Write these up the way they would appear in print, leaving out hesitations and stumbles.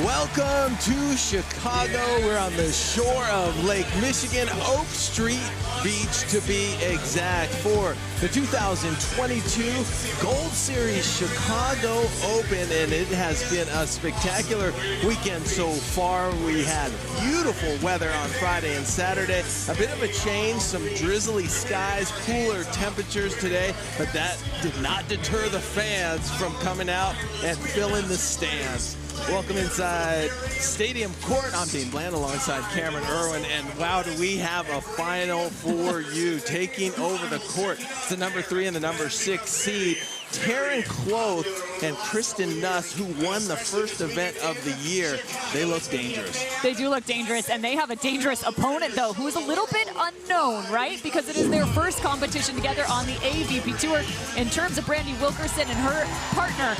Welcome to Chicago. We're on the shore of Lake Michigan, Oak Street Beach to be exact, for the 2022 Gold Series Chicago Open, and it has been a spectacular weekend so far. We had beautiful weather on Friday and Saturday, a bit of a change, some drizzly skies, cooler temperatures today, but that did not deter the fans from coming out and filling the stands. Welcome inside Stadium Court. I'm Dean Bland alongside Cameron Irwin, and wow, do we have a final for you. Taking over the court, it's the number 3 and the number 6 seed, Kloth and Kristen Nuss, who won the first event of the year. They look dangerous. They do look dangerous, and they have a dangerous opponent, though, who is a little bit unknown, right? Because it is their first competition together on the AVP Tour in terms of Brandy Wilkerson and her partner,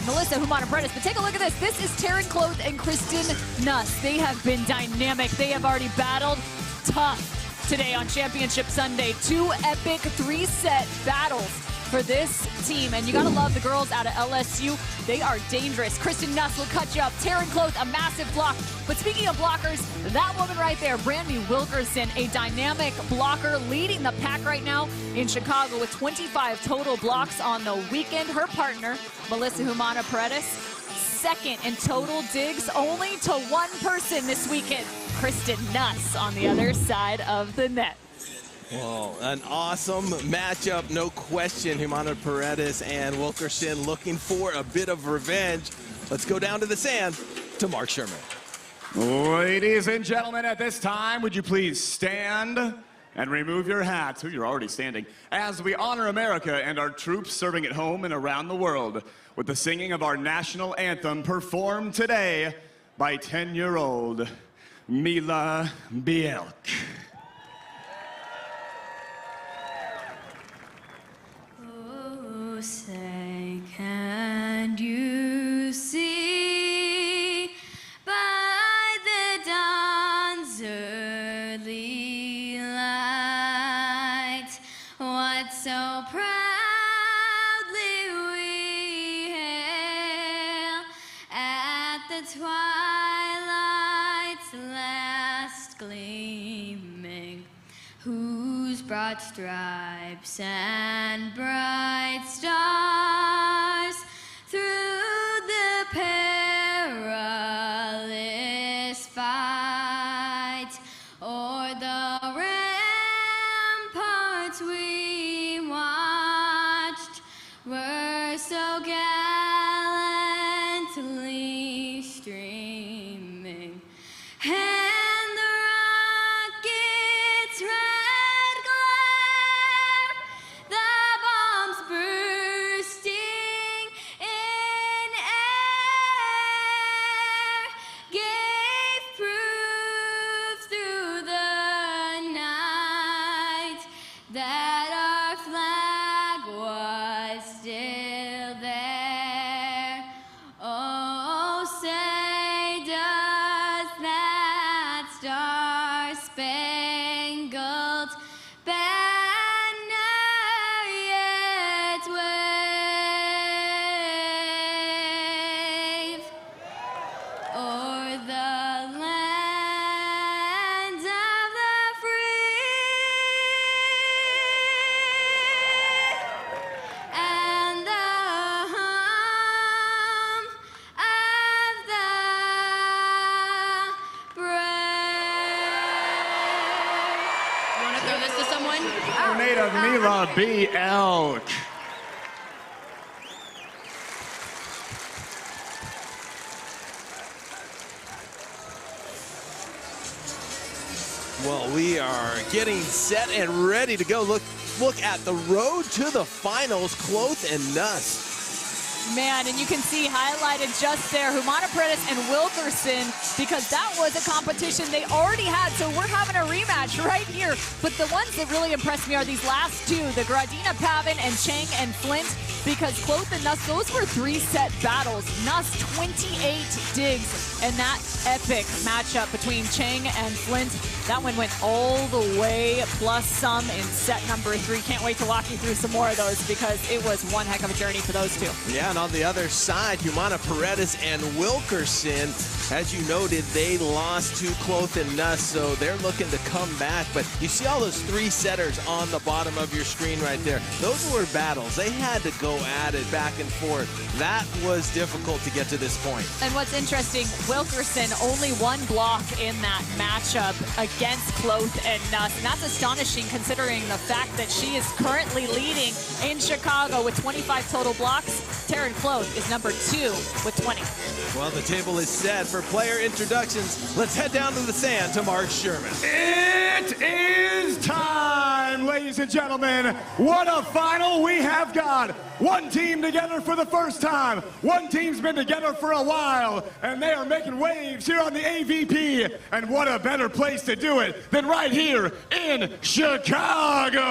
Melissa Humana-Paredes. But take a look at this. This is Kloth and Kristen Nuss. They have been dynamic. They have already battled tough today on Championship Sunday. 2 epic 3-set battles for this team, and you gotta love the girls out of LSU. They are dangerous. Kristen Nuss will cut you up. Kloth, a massive block. But speaking of blockers, that woman right there, Brandy Wilkerson, a dynamic blocker, leading the pack right now in Chicago with 25 total blocks on the weekend. Her partner, Melissa Humana-Paredes, second in total digs, only to one person this weekend, Kristen Nuss on the other side of the net. Well, an awesome matchup, no question. Humana-Paredes and Wilkerson looking for a bit of revenge. Let's go down to the sand to Mark Sherman. Ladies and gentlemen, at this time, would you please stand and remove your hats? You're already standing. As we honor America and our troops serving at home and around the world with the singing of our national anthem performed today by 10-year-old Mila Bielk. Say, can you see by the dawn's early light what so proudly we hail at the twilight's last gleaming, whose broad stripes and bright stars through the perilous fight o'er the ramparts we watched were so gallantly streaming, and the rockets red glare, the bombs bursting in air, gave proof through the night that our flag was still there. Oh, say does that star-spangled banner yet wave o'er the land of the free and the home of the brave. You want to throw this to someone? Grenade of Mila Bielk. Well, we are getting set and ready to go. Look at the road to the finals, Kloth and Nuss. Man, and you can see highlighted just there Humana-Paredes and Wilkerson, because that was a competition they already had, so we're having a rematch right here. But the ones that really impressed me are these last two, the Gradina Pavin and Chang and Flint, because Kloth and Nuss, those were 3-set battles. Nuss 28 digs, and that epic matchup between Chang and Flint, that one went all the way, plus some in set number 3. Can't wait to walk you through some more of those, because it was one heck of a journey for those two. Yeah, on the other side, Humana-Paredes and Wilkerson. As you noted, they lost to Kloth and Nuss, so they're looking to come back. But you see all those three setters on the bottom of your screen right there. Those were battles. They had to go at it back and forth. That was difficult to get to this point. And what's interesting, Wilkerson only one block in that matchup against Kloth and Nuss. And that's astonishing considering the fact that she is currently leading in Chicago with 25 total blocks. Taryn Kloth is number 2 with 20. Well, the table is set for player introductions. Let's head down to the sand to Mark Sherman. It is time, ladies and gentlemen. What a final we have got. One team together for the first time. One team's been together for a while, and they are making waves here on the AVP. And what a better place to do it than right here in Chicago.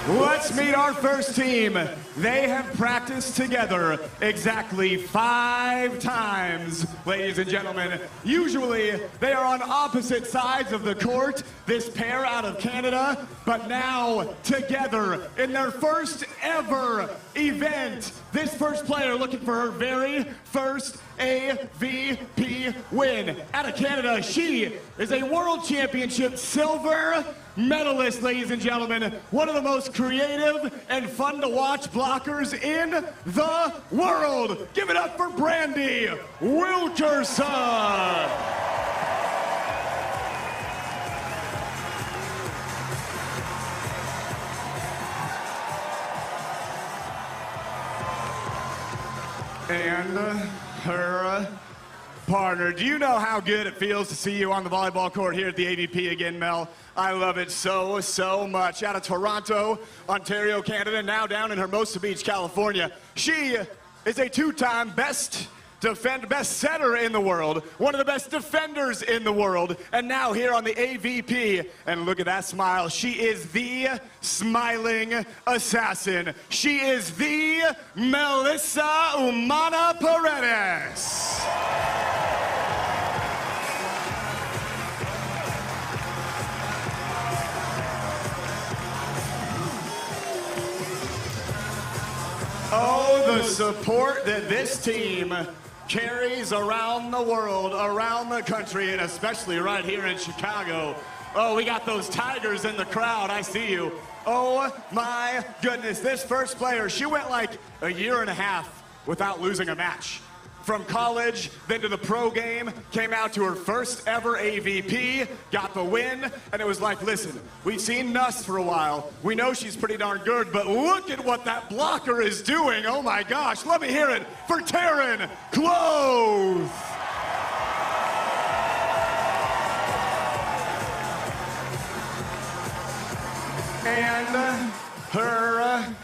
Let's meet our first team. They have practiced together exactly 5 times, ladies and gentlemen. Usually, they are on opposite sides of the court, this pair out of Canada, but now together in their first ever event. This first player looking for her very first AVP win. Out of Canada, she is a World Championship silver medalist, ladies and gentlemen. One of the most creative and fun to watch blockers in the world. Give it up for Brandy Wilkerson. And her partner. Do you know how good it feels to see you on the volleyball court here at the AVP again, Mel? I love it so, so much. Out of Toronto, Ontario, Canada, now down in Hermosa Beach, California. She is a 2-time best setter in the world, one of the best defenders in the world, and now here on the AVP. And look at that smile. She is the smiling assassin. She is the Melissa Humana-Paredes. Oh, the support that this team carries around the world, around the country, and especially right here in Chicago. Oh, we got those Tigers in the crowd. I see you. Oh, my goodness. This first player, she went like a year and a half without losing a match. From college, then to the pro game, came out to her first ever AVP, got the win, and it was like, listen, we've seen Nuss for a while. We know she's pretty darn good, but look at what that blocker is doing. Oh my gosh, let me hear it for Taryn Kloth. And her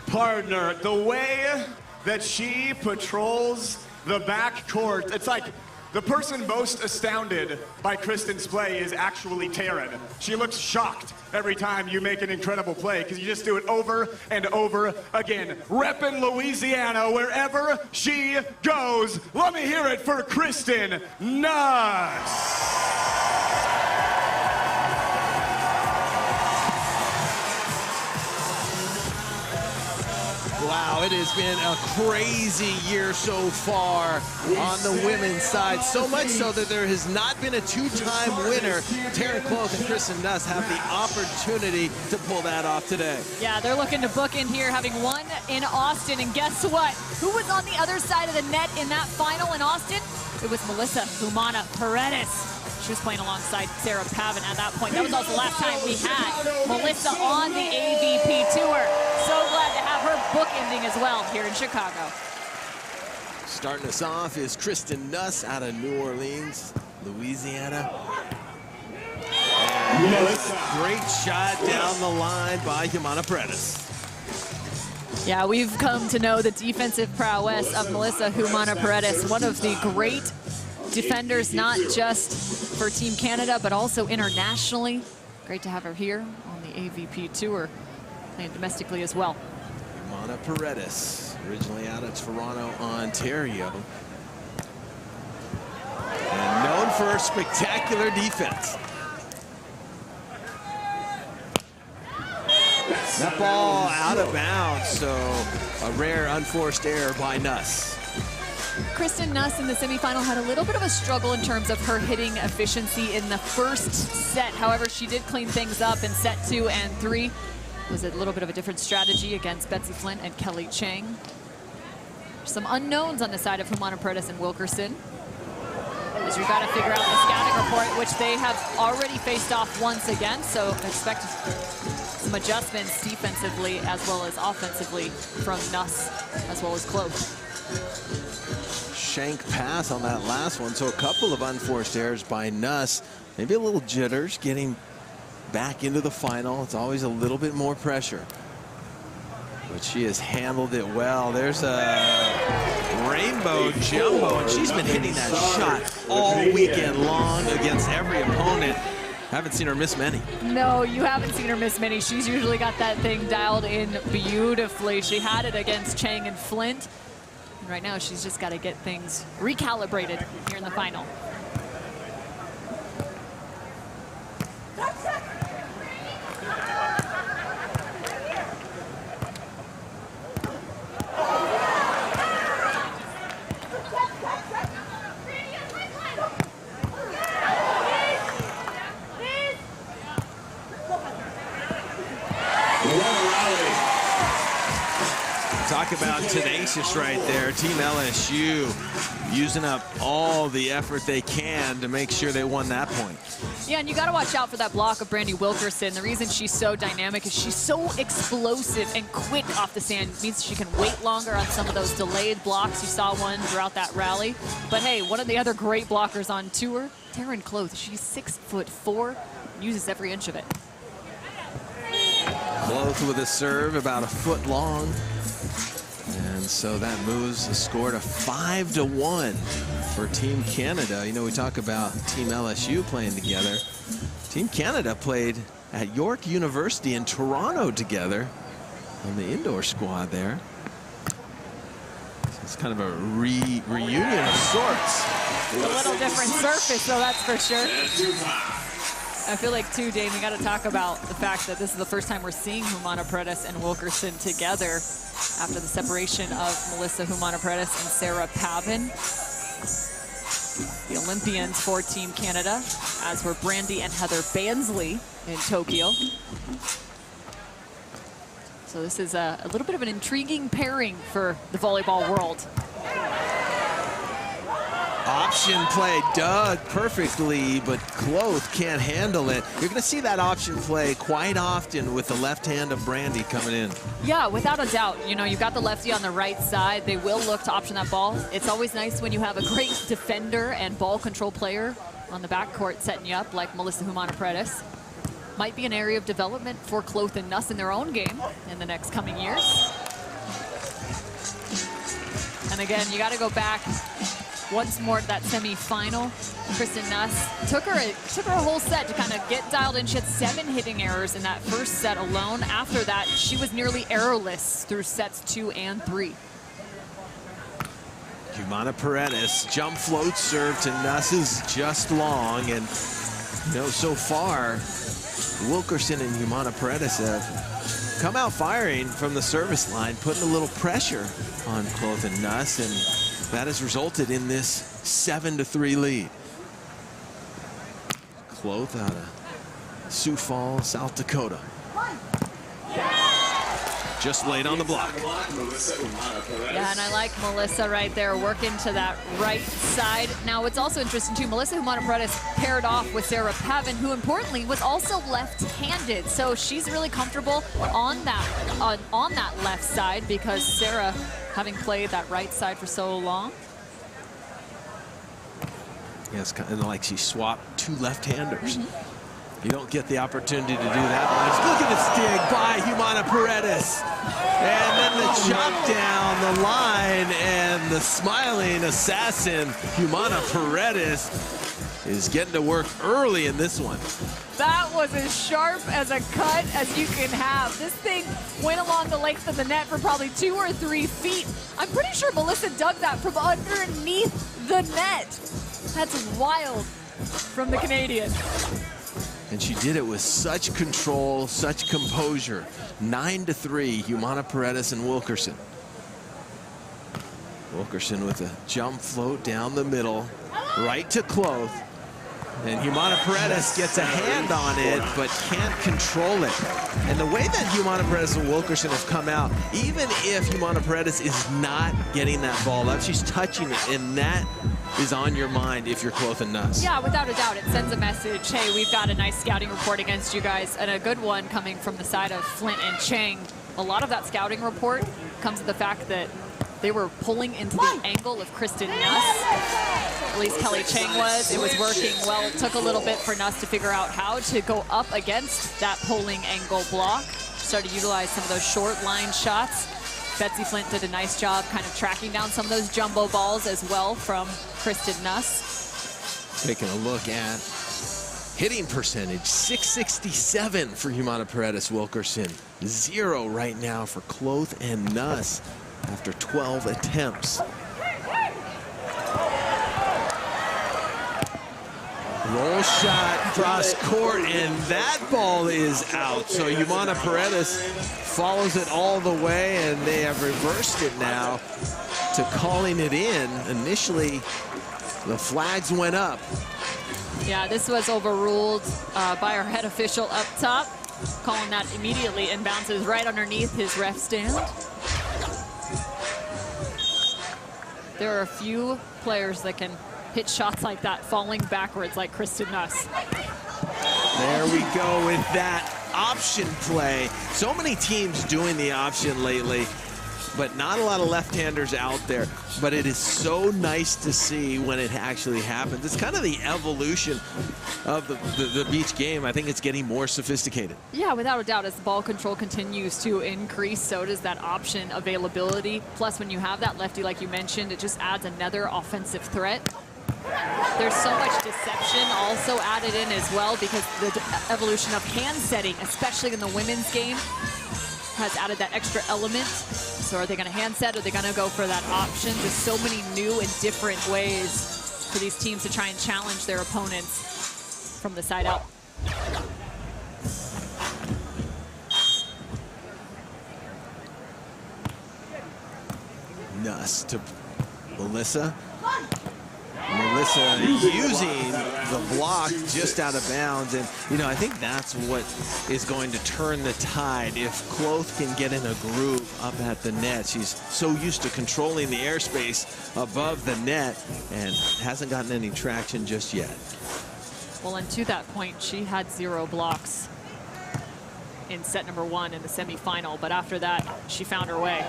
partner, the way that she patrols the back court, it's like the person most astounded by Kristen's play is actually Taryn. She looks shocked every time you make an incredible play because you just do it over and over again. Reppin' Louisiana wherever she goes. Let me hear it for Kristen Nuss. Wow, it has been a crazy year so far on the women's side. So much so that there has not been a 2-time winner. Taryn Kloth and Kristen Nuss have the opportunity to pull that off today. Yeah, they're looking to book in here, having won in Austin. And guess what? Who was on the other side of the net in that final in Austin? It was Melissa Humana-Paredes. She was playing alongside Sarah Pavin at that point. That was also the last time we had Melissa on the AVP tour. So glad to have her bookending as well here in Chicago. Starting us off is Kristen Nuss out of New Orleans, Louisiana. Great shot down the line by Humana-Paredes. Yeah, we've come to know the defensive prowess of Melissa Humana-Paredes, one of the great defenders, not just for Team Canada, but also internationally. Great to have her here on the AVP tour, playing domestically as well. Humana-Paredes, originally out of Toronto, Ontario. And known for her spectacular defense. That ball out of bounds, so a rare unforced error by Nuss. Kristen Nuss in the semifinal had a little bit of a struggle in terms of her hitting efficiency in the first set. However, she did clean things up in set 2 and 3. It was a little bit of a different strategy against Betsy Flint and Kelly Chang. Some unknowns on the side of Humana-Paredes and Wilkerson, as we've got to figure out the scouting report, which they have already faced off once again. So expect some adjustments defensively as well as offensively from Nuss as well as Kloth. Shank pass on that last one, so a couple of unforced errors by Nuss. Maybe a little jitters getting back into the final. It's always a little bit more pressure, but she has handled it well. There's a rainbow jumbo, and she's been hitting that shot all weekend long against every opponent. Haven't seen her miss many. No, you haven't seen her miss many. She's usually got that thing dialed in beautifully. She had it against Chang and Flint. And right now, she's just got to get things recalibrated here in the final. Talk about tenacious right there. Team LSU using up all the effort they can to make sure they won that point. Yeah, and you got to watch out for that block of Brandy Wilkerson. The reason she's so dynamic is she's so explosive and quick off the sand. It means she can wait longer on some of those delayed blocks. You saw one throughout that rally. But hey, one of the other great blockers on tour, Taryn Kloth. She's 6'4", uses every inch of it. Kloth with a serve about a foot long. And so that moves the score to 5-1 for Team Canada. You know, we talk about Team LSU playing together. Team Canada played at York University in Toronto together on the indoor squad there. So it's kind of a reunion of sorts. A little different surface, though, that's for sure. I feel like, too, Dave, we got to talk about the fact that this is the first time we're seeing Humana-Paredes and Wilkerson together after the separation of Melissa Humana-Paredes and Sarah Pavin. The Olympians for Team Canada, as were Brandy and Heather Bansley in Tokyo. So this is a little bit of an intriguing pairing for the volleyball world. Option play dug perfectly, but Kloth can't handle it. You're going to see that option play quite often with the left hand of Brandy coming in. Yeah, without a doubt. You know, you've got the lefty on the right side. They will look to option that ball. It's always nice when you have a great defender and ball control player on the backcourt setting you up, like Melissa Humana-Paredes. Might be an area of development for Kloth and Nuss in their own game in the next coming years. And again, you got to go back once more to that semi-final. Kristen Nuss took her a whole set to kind of get dialed in. She had 7 hitting errors in that first set alone. After that, she was nearly errorless through sets 2 and 3. Humana-Paredes jump float serve to Nuss is just long, and you know, so far Wilkerson and Humana-Paredes have come out firing from the service line, putting a little pressure on Kloth and Nuss, and that has resulted in this 7-3 lead. Kloth out of Sioux Falls, South Dakota. Just laid on the block. Yeah, and I like Melissa right there working to that right side. Now, what's also interesting, too, Melissa Humana-Paredes paired off with Sarah Pavin, who importantly was also left-handed. So she's really comfortable on that left side because Sarah, having played that right side for so long. Yeah, it's kind of like she swapped 2 left-handers. You don't get the opportunity to do that much. Look at the stick by Humana-Paredes. And then the chop down the line, and the smiling assassin, Humana-Paredes, is getting to work early in this one. That was as sharp as a cut as you can have. This thing went along the length of the net for probably 2 or 3 feet. I'm pretty sure Melissa dug that from underneath the net. That's wild from the Canadian. And she did it with such control, such composure. 9-3, Humana-Paredes and Wilkerson. Wilkerson with a jump float down the middle, right to Kloth. And Humana-Paredes gets a hand on it, but can't control it. And the way that Humana-Paredes and Wilkerson have come out, even if Humana-Paredes is not getting that ball up, she's touching it, and that is on your mind if you're Kloth and Nuss. Yeah, without a doubt, it sends a message. Hey, we've got a nice scouting report against you guys, and a good one coming from the side of Flint and Chang. A lot of that scouting report comes to the fact that they were pulling into the angle of Kristen Nuss. At least Kelly Chang was. It was working well. It took a little bit for Nuss to figure out how to go up against that pulling angle block. Started to utilize some of those short line shots. Betsy Flint did a nice job kind of tracking down some of those jumbo balls as well from Kristen Nuss. Taking a look at hitting percentage, 667 for Humana-Paredes Wilkerson. 0 right now for Kloth and Nuss after 12 attempts. Roll shot cross court, and that ball is out. So Humana-Paredes follows it all the way, and they have reversed it now to calling it in. Initially, the flags went up. Yeah, this was overruled by our head official up top, calling that immediately and bounces right underneath his ref stand. There are a few players that can hit shots like that, falling backwards like Kristen Nuss. There we go with that option play. So many teams doing the option lately, but not a lot of left-handers out there. But it is so nice to see when it actually happens. It's kind of the evolution of the beach game. I think it's getting more sophisticated. Yeah, without a doubt, as the ball control continues to increase, so does that option availability. Plus, when you have that lefty, like you mentioned, it just adds another offensive threat. There's so much deception also added in as well, because the evolution of hand setting, especially in the women's game, has added that extra element. So are they going to hand set? Are they going to go for that option? Just so many new and different ways for these teams to try and challenge their opponents from the side out. Nuss to Melissa. Melissa using the block just out of bounds. And, you know, I think that's what is going to turn the tide. If Kloth can get in a groove up at the net, she's so used to controlling the airspace above the net and hasn't gotten any traction just yet. Well, and to that point, she had 0 blocks in set number 1 in the semifinal. But after that, she found her way.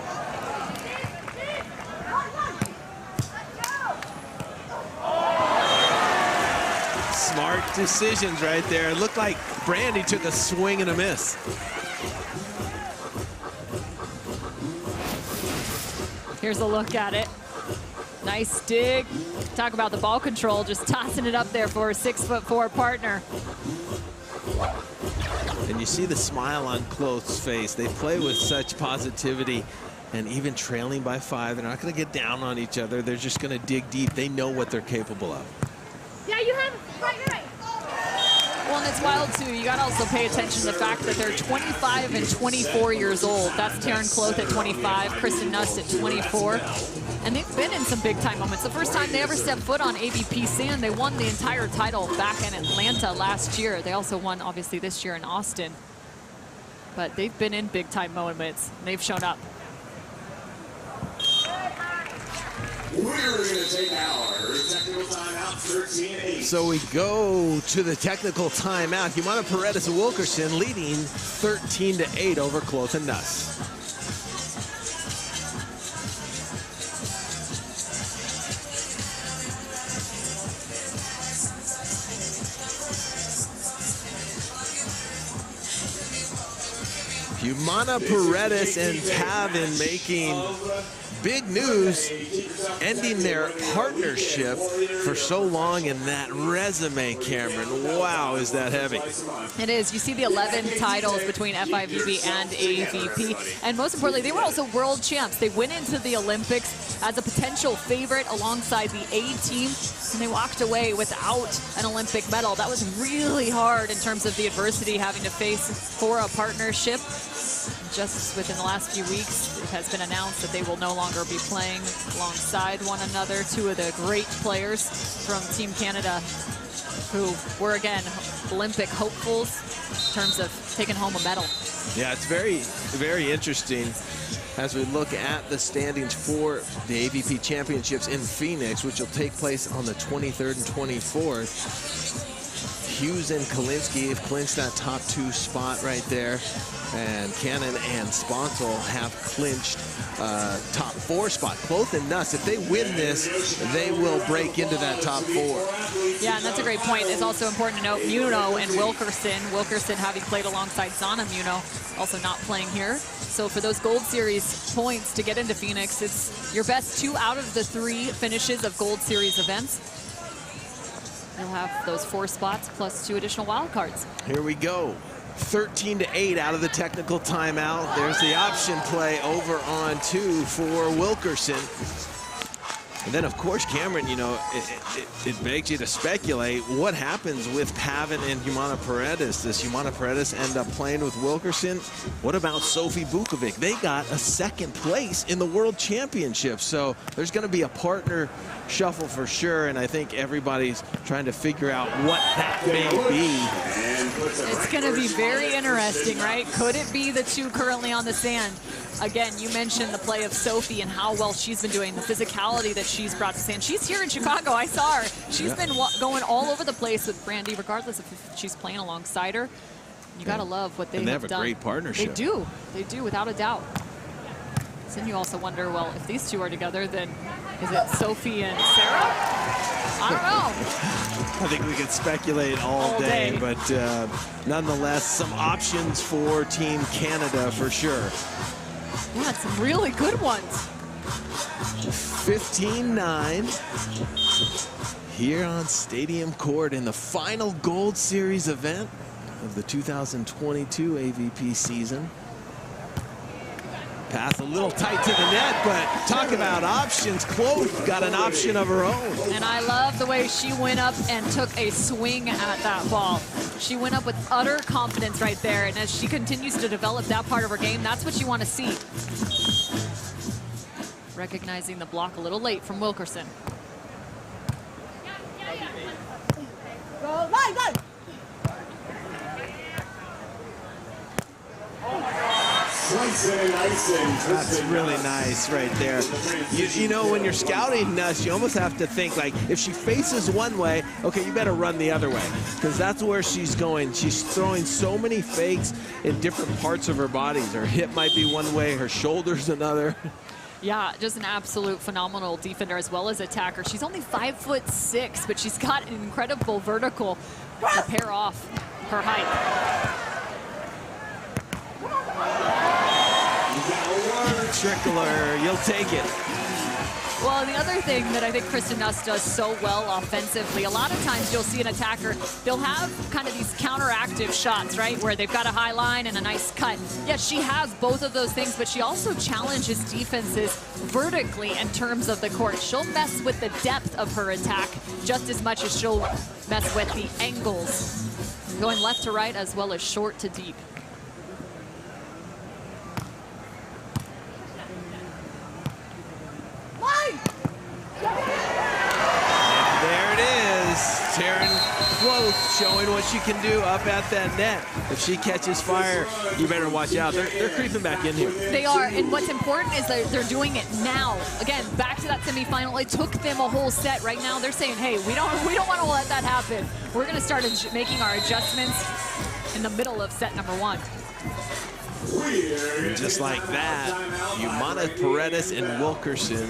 Smart decisions right there. It looked like Brandy took a swing and a miss. Here's a look at it. Nice dig. Talk about the ball control, just tossing it up there for a 6'4" partner. And you see the smile on Kloth's face. They play with such positivity, and even trailing by 5, they're not going to get down on each other. They're just going to dig deep. They know what they're capable of. Yeah, you have right. Well, and it's wild, too. You got to also pay attention to the fact that they're 25 and 24 years old. That's Taryn Kloth at 25, Kristen Nuss at 24. And they've been in some big-time moments. The first time they ever stepped foot on AVP sand, they won the entire title back in Atlanta last year. They also won, obviously, this year in Austin. But they've been in big-time moments. They've shown up. We're going to take our technical timeout, 13-8. So we go to the technical timeout. Humana-Paredes Wilkerson leading 13-8 over Kloth and Nuss. Humana-Paredes and Pavin making big news, ending their partnership for so long in that resume, Cameron. Wow, is that heavy? It is. You see the 11 titles between FIVB and AVP. And most importantly, they were also world champs. They went into the Olympics as a potential favorite alongside the A team, and they walked away without an Olympic medal. That was really hard in terms of the adversity having to face for a partnership. Just within the last few weeks, it has been announced that they will no longer be playing alongside one another. Two of the great players from Team Canada who were, again, Olympic hopefuls in terms of taking home a medal. Yeah, it's very, very interesting as we look at the standings for the AVP Championships in Phoenix, which will take place on the 23rd and 24th. Hughes and Kalinske have clinched that top 2 spot right there. And Cannon and Spontel have clinched top 4 spot. Kloth and Nuss, if they win this, they will break into that top 4. Yeah, and that's a great point. It's also important to note Muno and Wilkerson. Wilkerson having played alongside Sana, Muno also not playing here. So for those Gold Series points to get into Phoenix, it's your best 2 out of the 3 finishes of Gold Series events. You'll have those 4 spots plus 2 additional wild cards. Here we go. 13-8 out of the technical timeout. There's the option play over on 2 for Wilkerson. And then, of course, Cameron, you know, it begs you to speculate what happens with Pavin and Humana-Paredes. Does Humana-Paredes end up playing with Wilkerson? What about Sophie Bukovic? They got a 2nd place in the World Championship. So there's going to be a partner shuffle for sure, and I think everybody's trying to figure out what that may be. It's going to be very interesting, right? Could it be the 2 currently on the sand? Again, you mentioned the play of Sophie and how well she's been doing, the physicality that she's brought to sand. She's here in Chicago. I saw her. She's been going all over the place with Brandy, regardless if she's playing alongside her. You got to love what they have done. They have a great partnership. They do. They do, without a doubt. So then you also wonder, well, if these 2 are together, then is it Sophie and Sarah? I don't know. I think we could speculate all day, but nonetheless, some options for Team Canada for sure. Yeah, some really good ones. 15-9 here on Stadium Court in the final Gold Series event of the 2022 AVP season. Pass a little tight to the net, but talk about options. Kloth got an option of her own. And I love the way she went up and took a swing at that ball. She went up with utter confidence right there, and as she continues to develop that part of her game, that's what you want to see. Recognizing the block a little late from Wilkerson. Go, line, line. That's really nice right there. You know, when you're scouting Nuss, you almost have to think, like, if she faces one way, okay, you better run the other way, because that's where she's going. She's throwing so many fakes in different parts of her body. Her hip might be one way, her shoulder's another. Yeah, just an absolute phenomenal defender as well as attacker. She's only 5'6", but she's got an incredible vertical to pair off her height. Trickler, you'll take it. Well, the other thing that I think Kristen Nuss does so well offensively, a lot of times you'll see an attacker, they'll have kind of these counteractive shots, right, where they've got a high line and a nice cut. Yes, she has both of those things, but she also challenges defenses vertically in terms of the court. She'll mess with the depth of her attack just as much as she'll mess with the angles, going left to right as well as short to deep. Kloth showing what she can do up at that net. If she catches fire, you better watch out. They're creeping back in here. They are, and what's important is that they're doing it now. Again, back to that semifinal. It took them a whole set. Right now, they're saying, hey, we don't want to let that happen. We're going to start making our adjustments in the middle of set number 1. And just like that, Humana-Paredes and Wilkerson,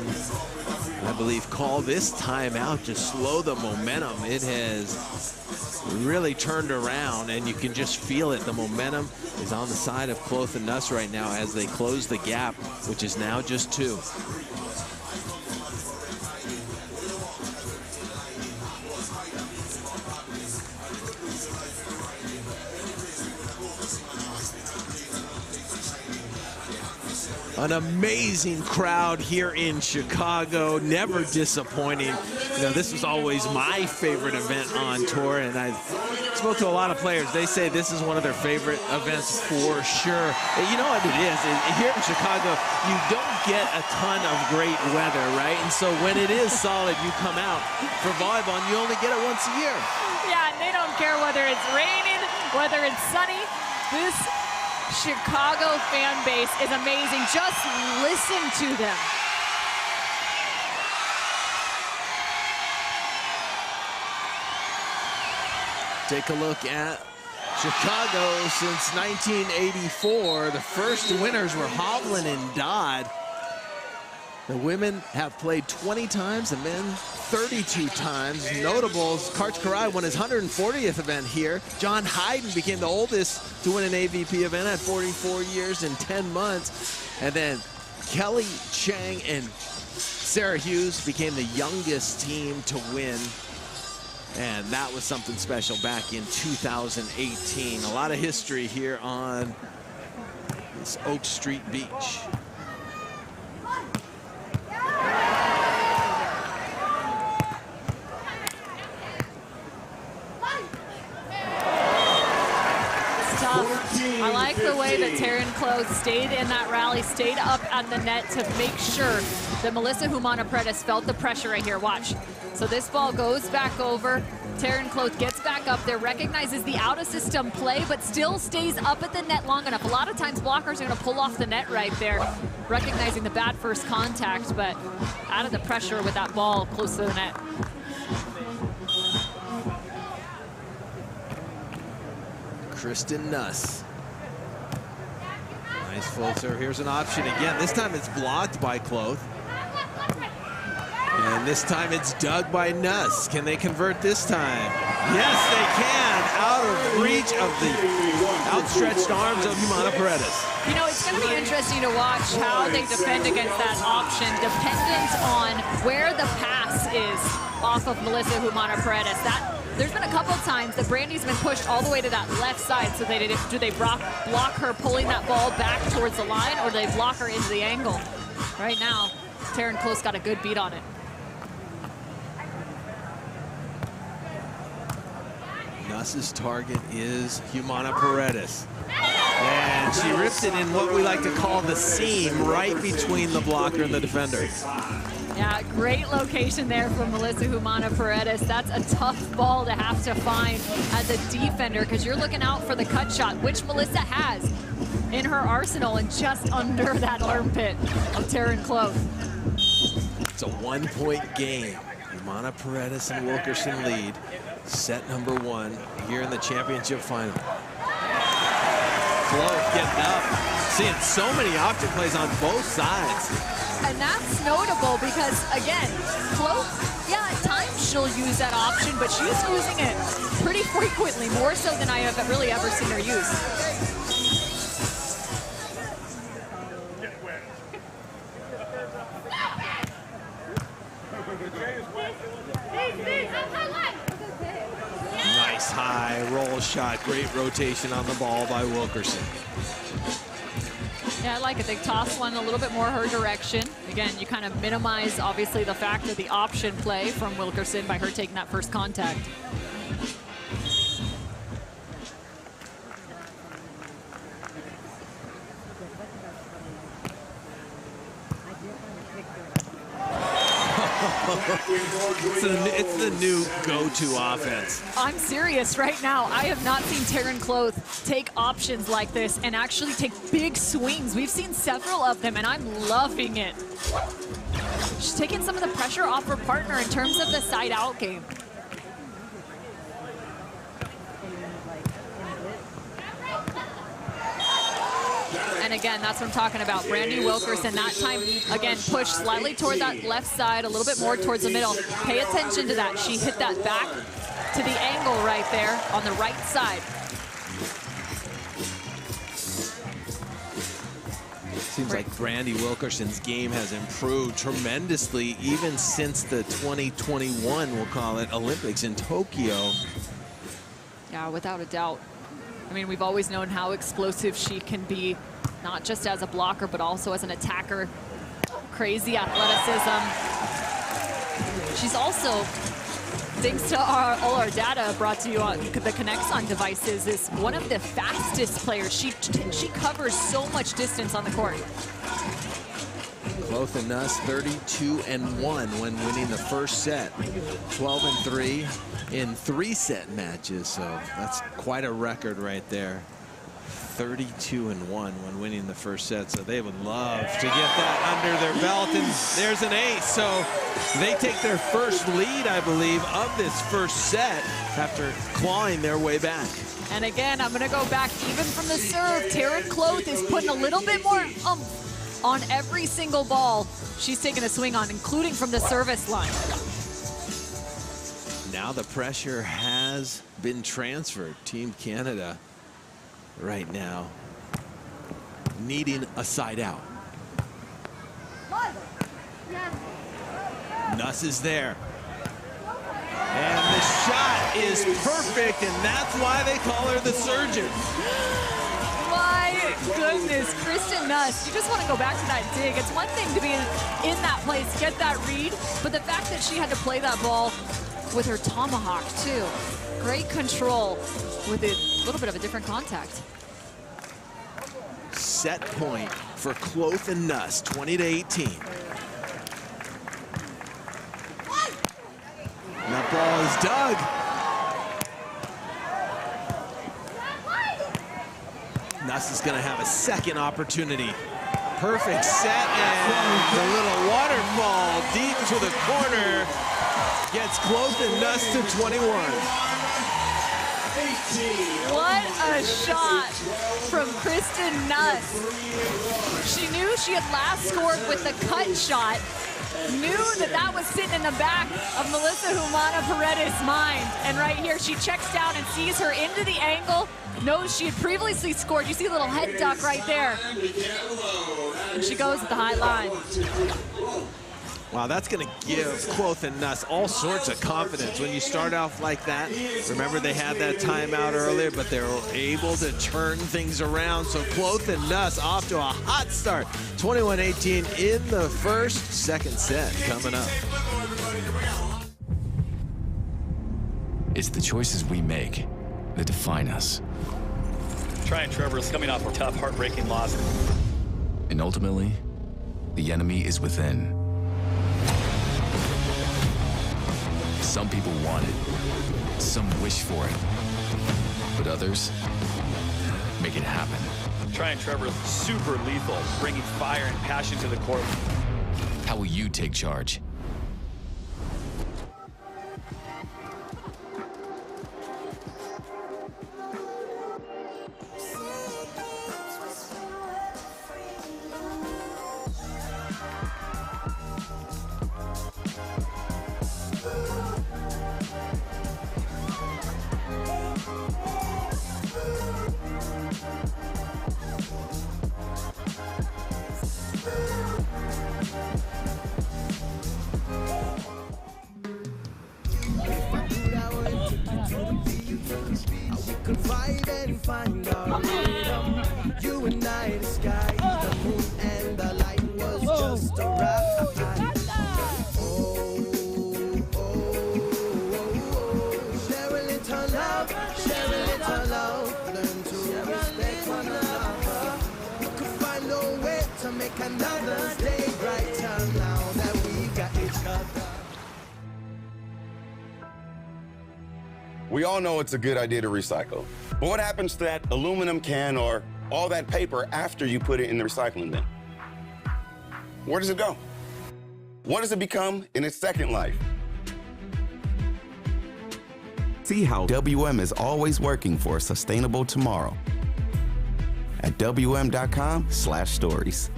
I believe, call this timeout to slow the momentum. It has really turned around, and you can just feel it. The momentum is on the side of Kloth and Nuss right now as they close the gap, which is now just 2. An amazing crowd here in Chicago, never disappointing. You know, this was always my favorite event on tour, and I spoke to a lot of players. They say this is one of their favorite events for sure. You know what it is? Here in Chicago, you don't get a ton of great weather, right? And so when it is solid, you come out for volleyball, and you only get it once a year. Yeah, and they don't care whether it's raining, whether it's sunny. This Chicago fan base is amazing. Just listen to them. Take a look at Chicago since 1984. The first winners were Hovland and Dodd. The women have played 20 times, the men 32 times. Notables, Karch Karai won his 140th event here. John Hyden became the oldest to win an AVP event at 44 years and 10 months. And then Kelly Chang and Sarah Hughes became the youngest team to win. And that was something special back in 2018. A lot of history here on this Oak Street beach. I like the way that Kloth stayed in that rally, stayed up at the net to make sure that Melissa Humana-Paredes felt the pressure right here. Watch. So this ball goes back over. Kloth gets back up there, recognizes the out-of-system play, but still stays up at the net long enough. A lot of times blockers are going to pull off the net right there, recognizing the bad first contact, but out of the pressure with that ball close to the net. Kristen Nuss. Nice folks. Here's an option again. This time it's blocked by Kloth. And this time it's dug by Nuss. Can they convert this time? Yes, they can. Out of reach of the outstretched arms of Humana-Paredes. You know, it's going to be interesting to watch how they defend against that option, dependent on where the pass is off of Melissa Humana-Paredes. There's been a couple of times that Brandy's been pushed all the way to that left side, so do they block her pulling that ball back towards the line, or do they block her into the angle? Right now, Kloth's got a good beat on it. Nuss's target is Humana-Paredes. And she rips it in what we like to call the seam, right between the blocker and the defender. Yeah, great location there for Melissa Humana-Paredes. That's a tough ball to have to find as a defender, because you're looking out for the cut shot, which Melissa has in her arsenal, and just under that armpit of Kloth. It's a 1-point game. Humana-Paredes and Wilkerson lead. Set number 1 here in the championship final. Kloth getting up. Seeing so many option plays on both sides. And that's notable because, again, Kloth, yeah, at times she'll use that option, but she's using it pretty frequently, more so than I have really ever seen her use. Nice high roll shot. Great rotation on the ball by Wilkerson. Yeah, I like it. They toss one a little bit more her direction. Again, you kind of minimize, obviously, the fact of the option play from Wilkerson by her taking that first contact. It's the new go-to offense. I'm serious right now. I have not seen Kloth take options like this and actually take big swings. We've seen several of them, and I'm loving it. She's taking some of the pressure off her partner in terms of the side-out game. And again, that's what I'm talking about. Brandy Wilkerson, that time, again, pushed slightly toward that left side, a little bit more towards the middle. Pay attention to that. She hit that back to the angle right there on the right side. Seems like Brandy Wilkerson's game has improved tremendously even since the 2021, we'll call it, Olympics in Tokyo. Yeah, without a doubt. I mean, we've always known how explosive she can be, not just as a blocker, but also as an attacker. Crazy athleticism. She's also, thanks to all our data brought to you on the Connexon devices, is one of the fastest players. She covers so much distance on the court. Kloth and Nuss 32-1 when winning the first set. 12-3 in 3-set matches, so that's quite a record right there. 32-1 when winning the first set, so they would love to get that under their belt, and there's an ace. So they take their first lead, I believe, of this first set after clawing their way back. And again, I'm gonna go back even from the serve. Tara Kloth is putting a little bit more on every single ball she's taking a swing on, including from the service line. Now the pressure has been transferred. Team Canada right now needing a side out. Nuss is there. And the shot is perfect, and that's why they call her the surgeon. My goodness, Kristen Nuss, you just want to go back to that dig. It's one thing to be in that place, get that read, but the fact that she had to play that ball with her tomahawk too. Great control with a little bit of a different contact. Set point for Kloth and Nuss, 20-18. And that ball is dug. Nuss is going to have a second opportunity. Perfect set, and the little waterfall deep to the corner gets Kloth and Nuss to 21. What a shot from Kristen Nuss. She knew she had last scored with the cut shot, knew that that was sitting in the back of Melissa Humana-Paredes' mind. And right here, she checks down and sees her into the angle, knows she had previously scored. You see a little head duck right there. And she goes at the high line. Wow, that's going to give Kloth and Nuss all sorts of confidence when you start off like that. Remember, they had that timeout earlier, but they were able to turn things around. So Kloth and Nuss off to a hot start. 21-18 in the second set coming up. It's the choices we make that define us. Tryon Trevor is coming off a tough, heartbreaking loss. And ultimately, the enemy is within. Some people want it, some wish for it, but others make it happen. Tryon Trevor is super lethal, bringing fire and passion to the court. How will you take charge? Confide and find our freedom. You and I, the sky, the moon, and the light was just a ride. Share a little love, share a little love. Learn to respect one another. We could find a way to make another day brighter now that we got each other. We all know it's a good idea to recycle. But what happens to that aluminum can or all that paper after you put it in the recycling bin? Where does it go? What does it become in its second life? See how WM is always working for a sustainable tomorrow at WM.com/stories.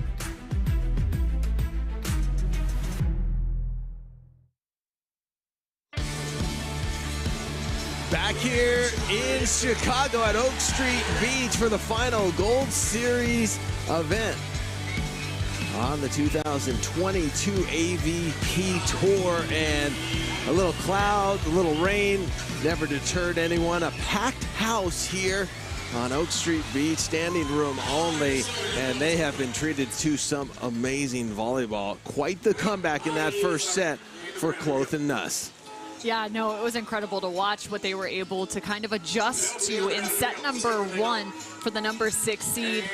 Back here in Chicago at Oak Street Beach for the final Gold Series event on the 2022 AVP Tour. And a little cloud, a little rain never deterred anyone. A packed house here on Oak Street Beach, standing room only, and they have been treated to some amazing volleyball. Quite the comeback in that first set for Kloth and Nuss. Yeah, no, it was incredible to watch what they were able to kind of adjust to in set number 1 for the number 6 seed.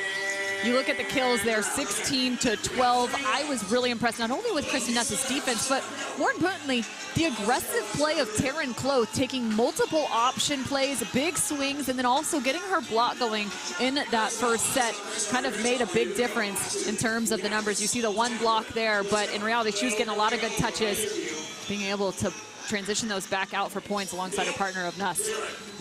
You look at the kills there, 16-12. I was really impressed not only with Kristen Nuss's defense, but more importantly, the aggressive play of Taryn Kloth, taking multiple option plays, big swings, and then also getting her block going in that first set kind of made a big difference in terms of the numbers. You see the one block there, but in reality, she was getting a lot of good touches, being able to transition those back out for points alongside her partner of Nuss.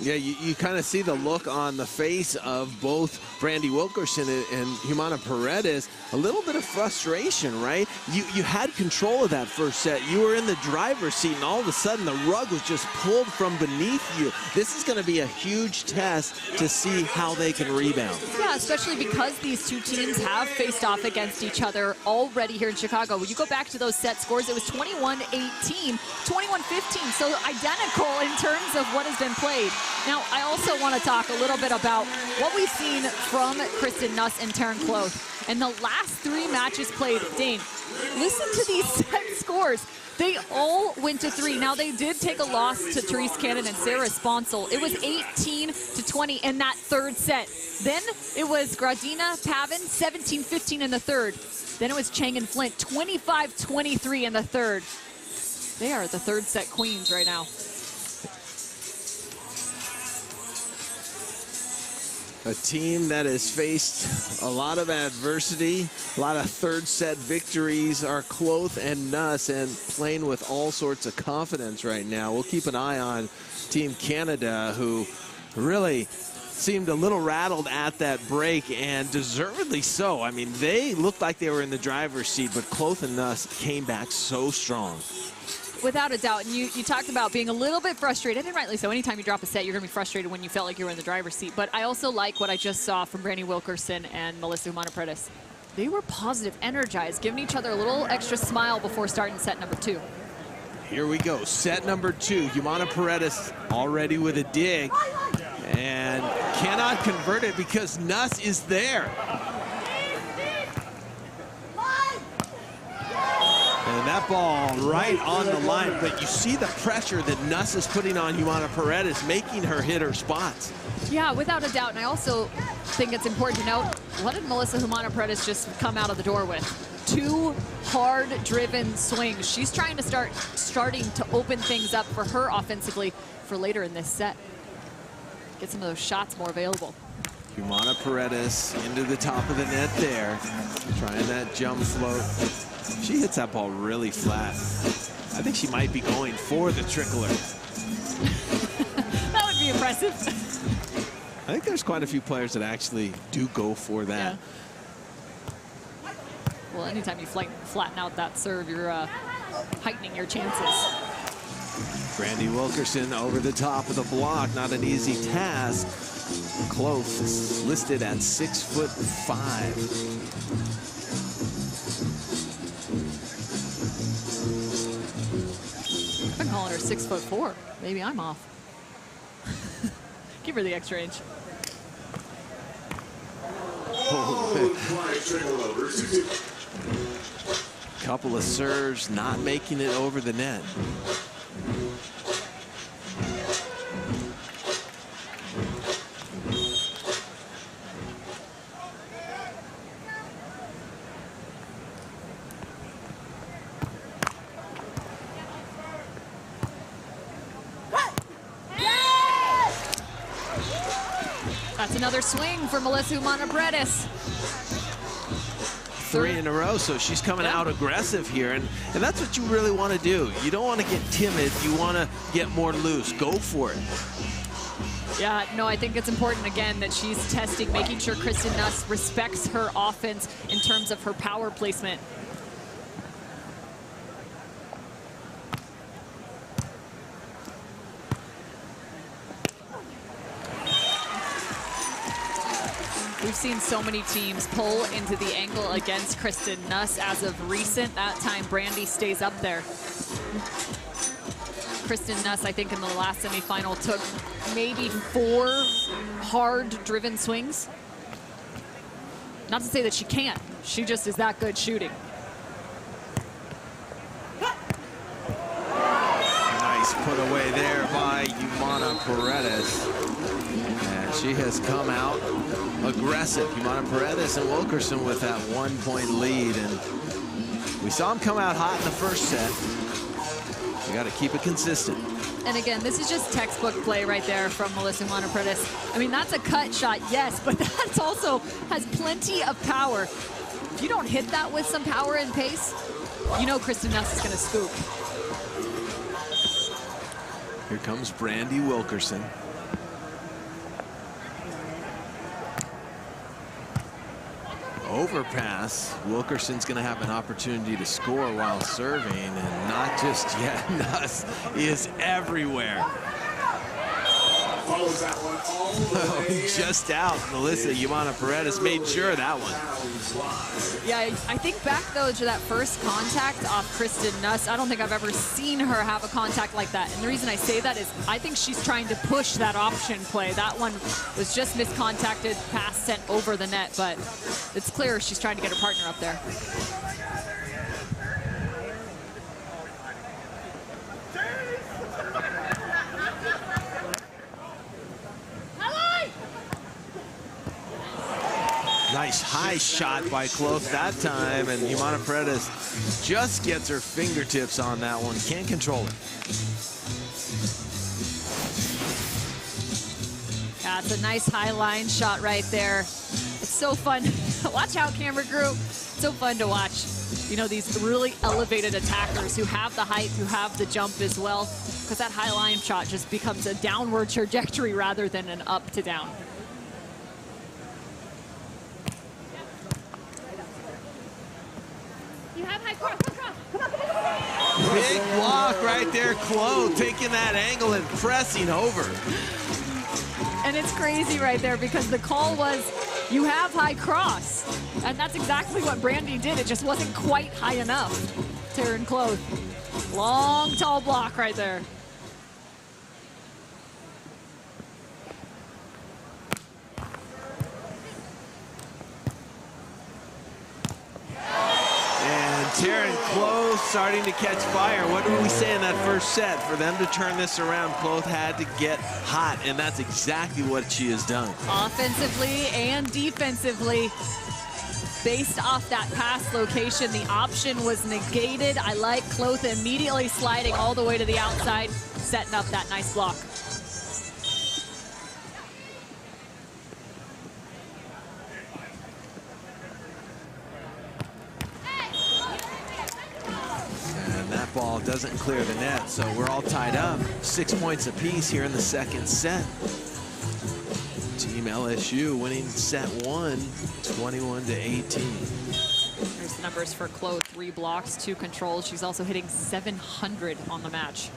Yeah, you kind of see the look on the face of both Brandy Wilkerson and Humana-Paredes, a little bit of frustration, right? You had control of that first set. You were in the driver's seat, and all of a sudden the rug was just pulled from beneath you. This is going to be a huge test to see how they can rebound. Yeah, especially because these two teams have faced off against each other already here in Chicago. When you go back to those set scores, it was 21-18, 21-15, so identical in terms of what has been played. Now, I also want to talk a little bit about what we've seen from Kristen Nuss and Taryn Kloth. And the last 3 matches played, Dane, listen to these set scores. They all went to 3. Now, they did take a loss to Therese Cannon and Sarah Sponsel. It was 18-20 in that third set. Then it was Gradina Pavin, 17-15 in the third. Then it was Chang and Flint, 25-23 in the third. They are the third set queens right now. A team that has faced a lot of adversity, a lot of third set victories are Kloth and Nuss, and playing with all sorts of confidence right now. We'll keep an eye on Team Canada, who really seemed a little rattled at that break, and deservedly so. I mean, they looked like they were in the driver's seat, but Kloth and Nuss came back so strong. Without a doubt, and you talked about being a little bit frustrated, and rightly so. Anytime you drop a set, you're going to be frustrated when you felt like you were in the driver's seat. But I also like what I just saw from Brandy Wilkerson and Melissa Humana-Paredes. They were positive, energized, giving each other a little extra smile before starting set number 2. Here we go, set number 2. Humana-Paredes already with a dig, and cannot convert it because Nuss is there. And that ball right on the line, but you see the pressure that Nuss is putting on Humana-Paredes, making her hit her spots. Yeah, without a doubt. And I also think it's important to note, what did Melissa Humana-Paredes just come out of the door with? 2 hard-driven swings. She's trying to starting to open things up for her offensively for later in this set. Get some of those shots more available. Humana-Paredes into the top of the net there, trying that jump float. She hits that ball really flat. I think she might be going for the trickler. That would be impressive. I think there's quite a few players that actually do go for that. Yeah. Well, anytime you flatten out that serve, you're heightening your chances. Brandy Wilkerson over the top of the block, not an easy task. Kloth is listed at 6'5". I've been calling her 6'4". Maybe I'm off. Give her the extra inch. Couple of serves not making it over the net. That's another swing for Melissa Humana-Paredes. 3 in a row, so she's coming out aggressive here, and that's what you really want to do. You don't want to get timid. You want to get more loose. Go for it. Yeah, no, I think it's important, again, that she's testing, making sure Kristen Nuss respects her offense in terms of her power placement. we've seen so many teams pull into the angle against Kristen Nuss. As of recent, that time Brandy stays up there. Kristen Nuss, I think in the last semifinal, took maybe 4 hard-driven swings. Not to say that she can't. She just is that good shooting. Nice put away there by Humana-Paredes. And she has come out aggressive. Humana-Paredes and Wilkerson with that 1-point lead. And we saw them come out hot in the first set. You got to keep it consistent. And again, this is just textbook play right there from Melissa Humana-Paredes. I mean, that's a cut shot, yes, but that also has plenty of power. If you don't hit that with some power and pace, you know Kristen Nuss is going to scoop. Here comes Brandy Wilkerson. Overpass. Wilkerson's going to have an opportunity to score while serving, and not just yet. Nuss is everywhere. Follows that one all the way. Just out. Melissa Humana-Paredes made sure of that one. Yeah, I think back, though, to that first contact off Kristen Nuss. I don't think I've ever seen her have a contact like that. And the reason I say that is I think she's trying to push that option play. That one was just miscontacted, pass sent over the net, but it's clear she's trying to get her partner up there. Nice high shot by Kloth that time, and Humana-Paredes just gets her fingertips on that one. Can't control it. Yeah, it's a nice high line shot right there. It's so fun. Watch out, camera crew. It's so fun to watch. You know, these really elevated attackers who have the height, who have the jump as well, because that high line shot just becomes a downward trajectory rather than an up to down. Big block right there, Kloth taking that angle and pressing over. And it's crazy right there because the call was, you have high cross. And that's exactly what Brandy did. It just wasn't quite high enough. Taryn Kloth. Long, tall block right there. Taryn Kloth starting to catch fire. What did we say in that first set? For them to turn this around, Kloth had to get hot, and that's exactly what she has done. Offensively and defensively, based off that pass location, the option was negated. I like Kloth immediately sliding all the way to the outside, setting up that nice block. Ball doesn't clear the net, so we're all tied up. 6 points apiece here in the second set. Team LSU winning set 1, 21-18. There's the numbers for Kloth: 3 blocks, 2 controls. She's also hitting 700 on the match.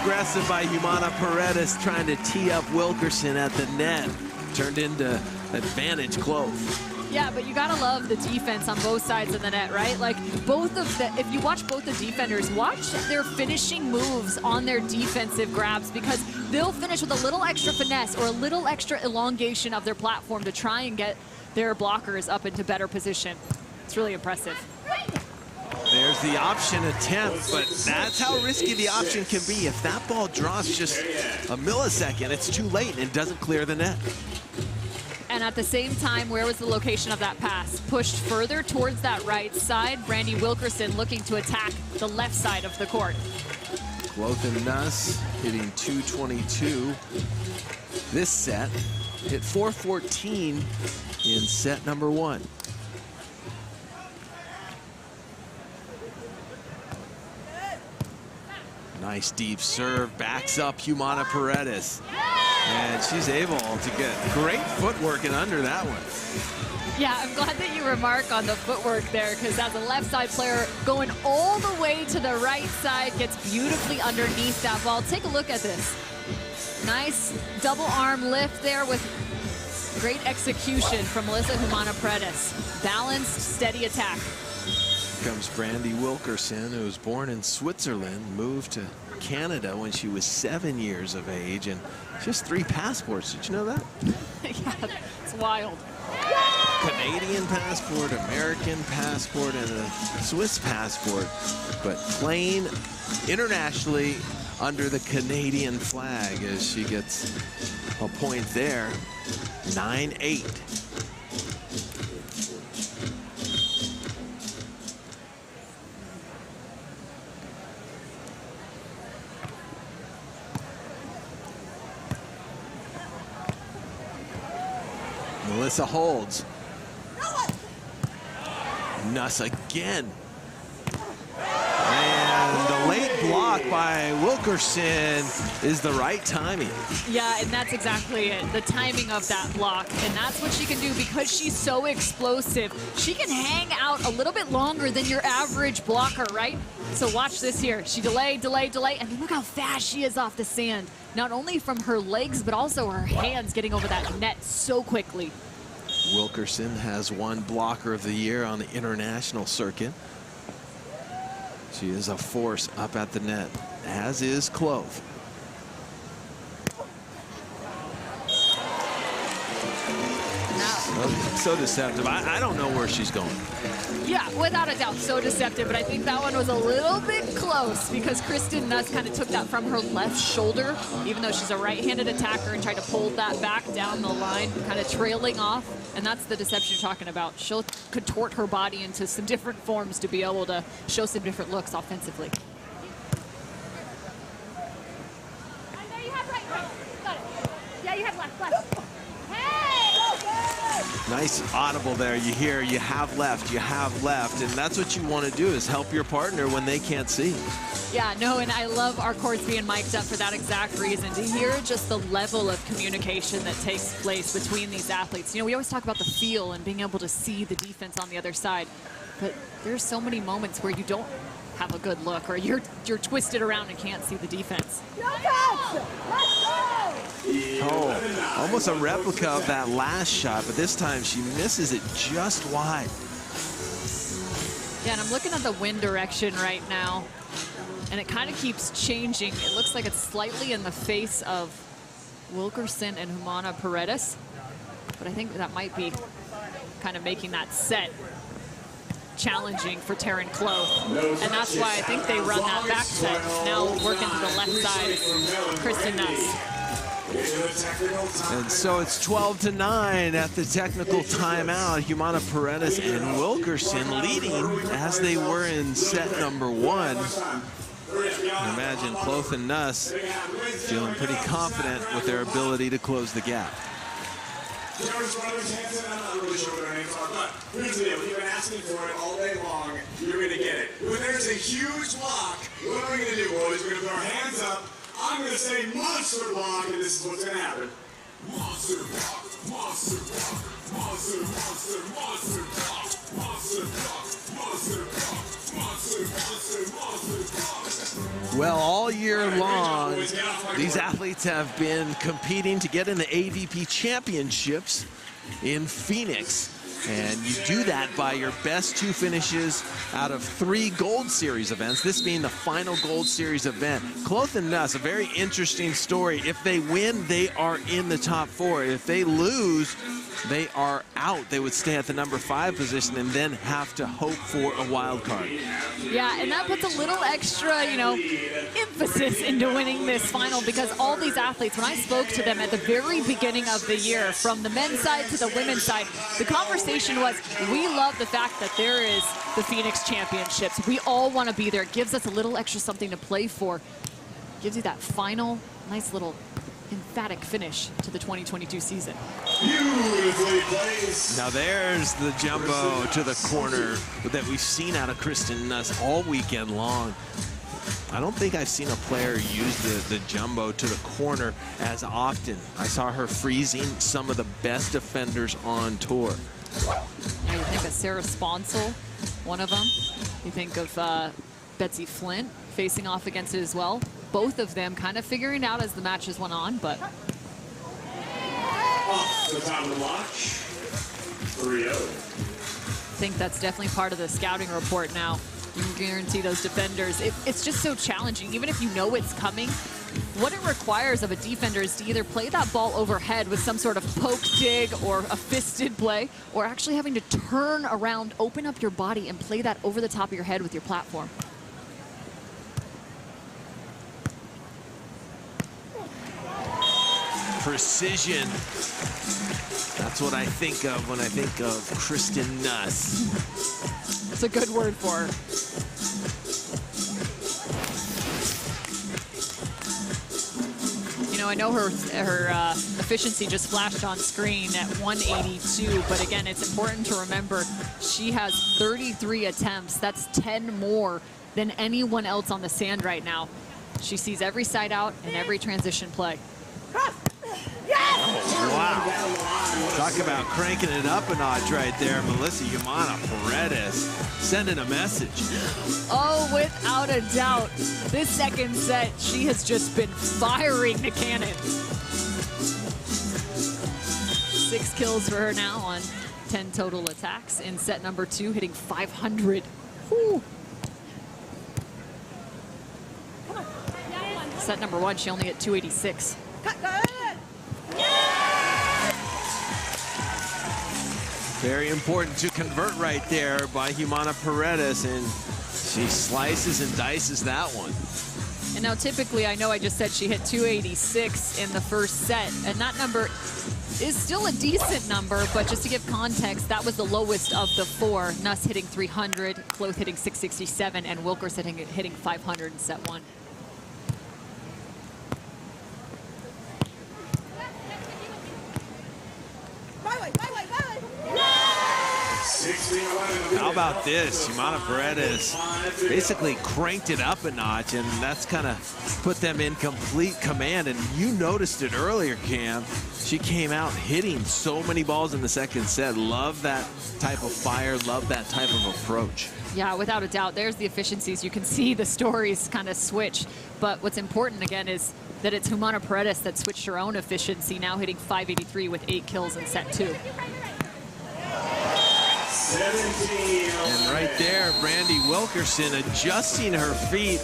Aggressive by Humana-Paredes, trying to tee up Wilkerson at the net. Turned into advantage Kloth. Yeah, but you gotta love the defense on both sides of the net, right? Like both of the, if you watch both the defenders, watch their finishing moves on their defensive grabs, because they'll finish with a little extra finesse or a little extra elongation of their platform to try and get their blockers up into better position. It's really impressive. There's the option attempt, but that's how risky the option can be. If that ball draws just a millisecond, it's too late and it doesn't clear the net. And at the same time, where was the location of that pass? Pushed further towards that right side. Brandy Wilkerson looking to attack the left side of the court. Kloth and Nuss hitting 222 this set. Hit 414 in set number 1. Nice deep serve, backs up Humana-Paredes. And she's able to get great footwork and under that one. Yeah, I'm glad that you remark on the footwork there, because as a left side player going all the way to the right side, gets beautifully underneath that ball. Take a look at this. Nice double arm lift there with great execution from Melissa Humana-Paredes. Balanced, steady attack. Here comes Brandy Wilkerson, who was born in Switzerland, moved to Canada when she was 7 years of age, and just 3 passports. Did you know that? Yeah, it's wild. Canadian passport, American passport, and a Swiss passport, but playing internationally under the Canadian flag as she gets a point there. 9-8. Melissa holds. Nuss again. And the late block by Wilkerson is the right timing. Yeah, and that's exactly it. The timing of that block. And that's what she can do because she's so explosive. She can hang out a little bit longer than your average blocker, right? So watch this here. She delayed, and look how fast she is off the sand. Not only from her legs, but also her hands getting over that net so quickly. Wilkerson has won Blocker of the Year on the international circuit. She is a force up at the net, as is Kloth. So deceptive. I don't know where she's going. Yeah, without a doubt, so deceptive. But I think that one was a little bit close because Kristen Nuss kind of took that from her left shoulder, even though she's a right-handed attacker, and tried to pull that back down the line, kind of trailing off. And that's the deception you're talking about. She'll contort her body into some different forms to be able to show some different looks offensively. I know you have right. Got it. Yeah, you have left. Nice audible there. You hear, you have left, and that's what you want to do, is help your partner when they can't see. Yeah, no, and I love our courts being mic'd up for that exact reason, to hear just the level of communication that takes place between these athletes. You know, we always talk about the feel and being able to see the defense on the other side, but there's so many moments where you don't have a good look, or you're twisted around and can't see the defense. No touch! Let's go! Oh, almost a replica of that last shot, but this time she misses it just wide. Yeah, and I'm looking at the wind direction right now, and it kind of keeps changing. It looks like it's slightly in the face of Wilkerson and Humana-Paredes, but I think that might be kind of making that set challenging for Taryn Kloth. And that's why I think they run that back set. Now working to the left side is Kristen Nuss. And so it's 12-9 at the technical timeout. Humana-Paredes and Wilkerson leading as they were in set number 1. Imagine Kloth and Nuss feeling pretty confident with their ability to close the gap. I'm not really sure what their names are, but here's the deal. You've been asking for it all day long. You're going to get it. When there's a huge block, what are we going to do, boys? We're going to put our hands up. I'm going to say monster block, and this is what's going to happen. Monster block, monster block, monster, monster, monster block, monster block, monster block, monster, monster, monster block. Well, all year long, these athletes have been competing to get in the AVP championships in Phoenix. And you do that by your best 2 finishes out of 3 Gold Series events, this being the final Gold Series event. Kloth and Nuss, a very interesting story. If they win, they are in the top 4. If they lose, they are out. They would stay at the number 5 position and then have to hope for a wild card. Yeah, and that puts a little extra, you know, emphasis into winning this final, because all these athletes, when I spoke to them at the very beginning of the year, from the men's side to the women's side, the conversation was, we love the fact that there is the Phoenix Championships. We all want to be there. It gives us a little extra something to play for. Gives you that final, nice little emphatic finish to the 2022 season. Now there's the jumbo to the corner that we've seen out of Kristen Nuss all weekend long. I don't think I've seen a player use the jumbo to the corner as often. I saw her freezing some of the best defenders on tour. Now you think of Sarah Sponsel, one of them. You think of Betsy Flint facing off against it as well. Both of them kind of figuring out as the matches went on, but. Off the top of the watch, 3-0. I think that's definitely part of the scouting report now. You can guarantee those defenders. It's just so challenging. Even if you know it's coming, what it requires of a defender is to either play that ball overhead with some sort of poke dig or a fisted play, or actually having to turn around, open up your body, and play that over the top of your head with your platform. Precision. That's what I think of when I think of Kristen Nuss. That's a good word for her. You know, I know her efficiency just flashed on screen at 182, but again, it's important to remember she has 33 attempts. That's 10 more than anyone else on the sand right now. She sees every side out and every transition play. Oh, wow. Talk about cranking it up a notch right there. Melissa Humana-Paredes sending a message. Oh, without a doubt. This second set, she has just been firing the cannon. 6 kills for her now on 10 total attacks in set number 2, hitting 500. Whew. Set number 1, she only hit 286. Very important to convert right there by Humana-Paredes, and she slices and dices that one. And now typically, I know I just said she hit 286 in the first set, and that number is still a decent number, but just to give context, that was the lowest of the 4. Nuss hitting 300, Kloth hitting 667, and Wilkerson hitting 500 in set 1. How about this? Humana-Paredes basically cranked it up a notch, and that's kind of put them in complete command. And you noticed it earlier, Cam. She came out hitting so many balls in the second set. Love that type of fire, love that type of approach. Yeah, without a doubt. There's the efficiencies. You can see the stories kind of switch. But what's important, again, is that it's Humana-Paredes that switched her own efficiency, now hitting 583 with 8 kills in set 2. 17. And right there, Brandy Wilkerson adjusting her feet.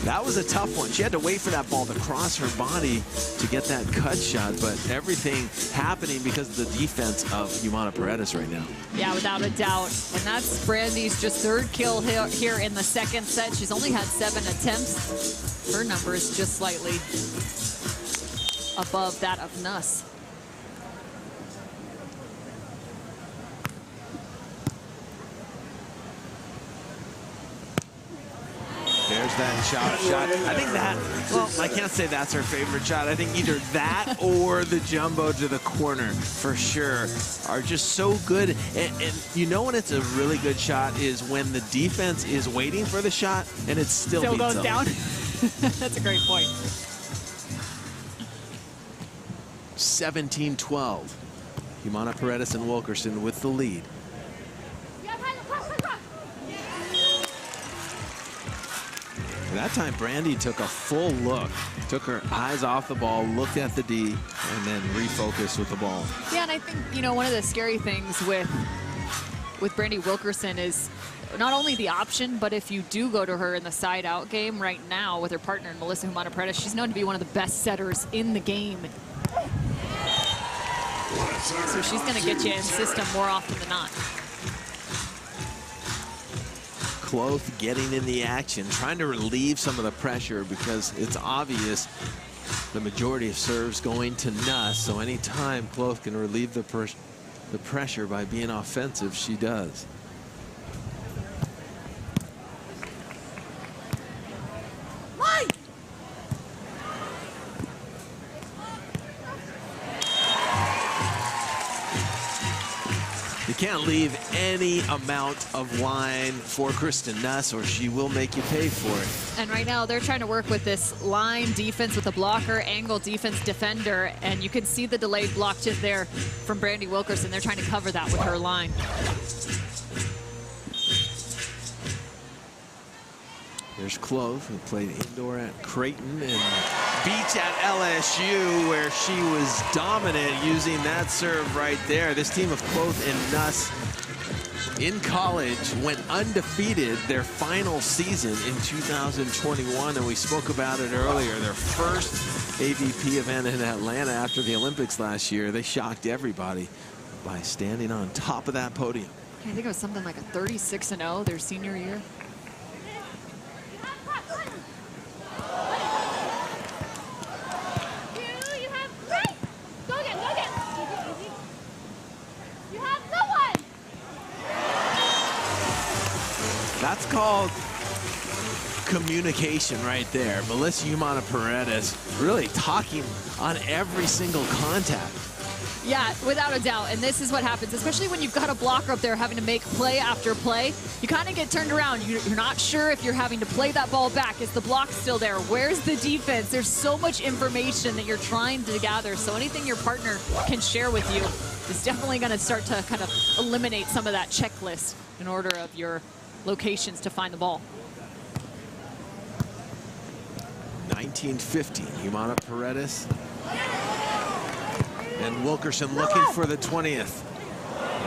That was a tough one. She had to wait for that ball to cross her body to get that cut shot, but everything happening because of the defense of Humana-Paredes right now. Yeah, without a doubt. And that's Brandy's just 3rd kill here in the second set. She's only had 7 attempts. Her number is just slightly above that of Nuss. There's that shot. I think that, well, I can't say that's her favorite shot. I think either that or the jumbo to the corner, for sure, are just so good. And you know when it's a really good shot is when the defense is waiting for the shot and it still goes them. down. That's a great point. 17-12. Humana-Paredes and Wilkerson with the lead. That time, Brandy took a full look, took her eyes off the ball, looked at the D, and then refocused with the ball. Yeah, and I think, you know, one of the scary things with Brandy Wilkerson is not only the option, but if you do go to her in the side-out game right now with her partner, Melissa Humana-Paredes, she's known to be one of the best setters in the game. So she's going to get you in system more often than not. Kloth getting in the action, trying to relieve some of the pressure because it's obvious the majority of serves going to Nuss. So anytime Kloth can relieve the pressure by being offensive, she does. You can't leave any amount of line for Kristen Nuss, or she will make you pay for it. And right now they're trying to work with this line defense with a blocker, angle defense, defender, and you can see the delayed block just there from Brandy Wilkerson. They're trying to cover that with her line. There's Kloth, who played indoor at Creighton and Beach at LSU, where she was dominant using that serve right there. This team of Kloth and Nuss in college went undefeated their final season in 2021, and we spoke about it earlier. Their first AVP event in Atlanta after the Olympics last year. They shocked everybody by standing on top of that podium. I think it was something like a 36-0 their senior year. That's called communication right there. Melissa Humana-Paredes really talking on every single contact. Yeah, without a doubt. And this is what happens, especially when you've got a blocker up there having to make play after play. You kind of get turned around. You're not sure if you're having to play that ball back. Is the block still there? Where's the defense? There's so much information that you're trying to gather. So anything your partner can share with you is definitely going to start to kind of eliminate some of that checklist in order of your locations to find the ball. 19-15, Humana-Paredes. And Wilkerson looking for the 20th.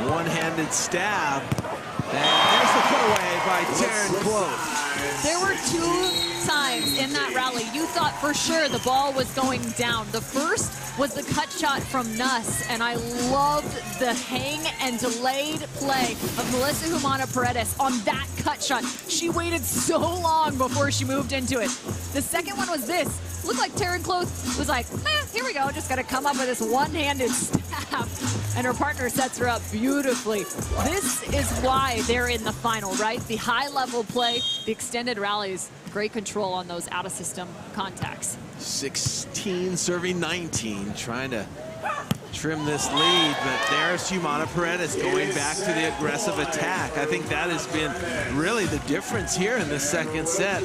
One-handed stab. And there's the put-away by Taryn Kloth. There were 2 times in that rally you thought for sure the ball was going down. The first was the cut shot from Nuss, and I loved the hang and delayed play of Melissa Humana-Paredes on that cut shot. She waited so long before she moved into it. The second one was this. Looked like Taryn Kloth was like, here we go, just gotta come up with this one-handed stab. And her partner sets her up beautifully. This is why they're in the final, right? The high-level play, the extended rallies, great control on those out-of-system contacts. 16 serving 19, trying to trim this lead, but there's Humana-Paredes going back to the aggressive attack. I think that has been really the difference here in the second set.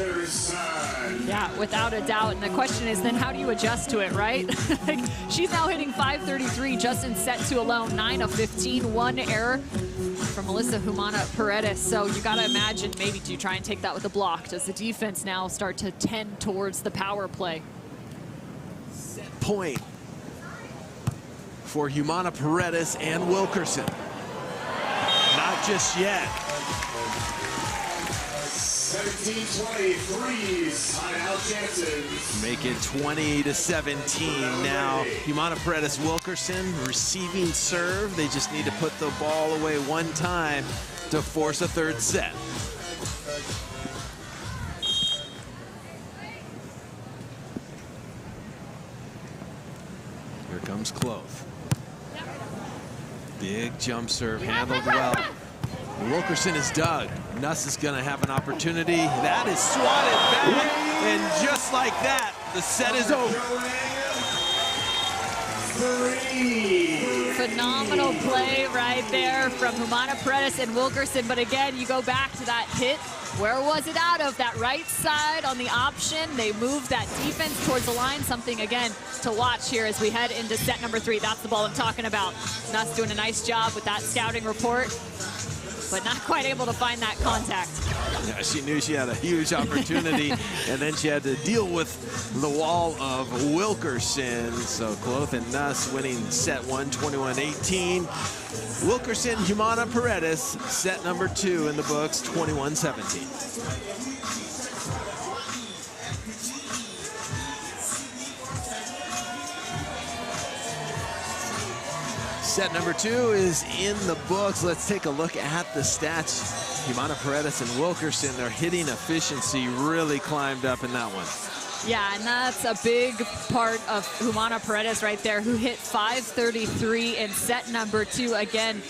Yeah, without a doubt. And the question is then how do you adjust to it, right? Like, she's now hitting 533 just in set 2 alone, 9 of 15, 1 error from Melissa Humana-Paredes. So you got to imagine, maybe do you try and take that with a block? Does the defense now start to tend towards the power play? Set point for Humana-Paredes and Wilkerson. Not just yet. 17-23, timeout chances. Make it 20-17 now. Humana-Paredes Wilkerson receiving serve. They just need to put the ball away one time to force a third set. Here comes Kloth. Big jump serve, handled well. Wilkerson is dug. Nuss is going to have an opportunity. That is swatted back, and just like that, the set is over. Phenomenal play right there from Humana-Paredes and Wilkerson. But again, you go back to that hit. Where was it out of? That right side on the option. They moved that defense towards the line. Something, again, to watch here as we head into set number 3. That's the ball I'm talking about. Nuss doing a nice job with that scouting report, but not quite able to find that contact. Yeah, she knew she had a huge opportunity, and then she had to deal with the wall of Wilkerson. So Kloth and Nuss winning set 1, 21-18. Wilkerson, Humana-Paredes, set number 2 in the books, 21-17. Set number 2 is in the books. Let's take a look at the stats. Humana-Paredes and Wilkerson, their hitting efficiency really climbed up in that one. Yeah, and that's a big part of Humana-Paredes right there, who hit 533 in set number 2, again,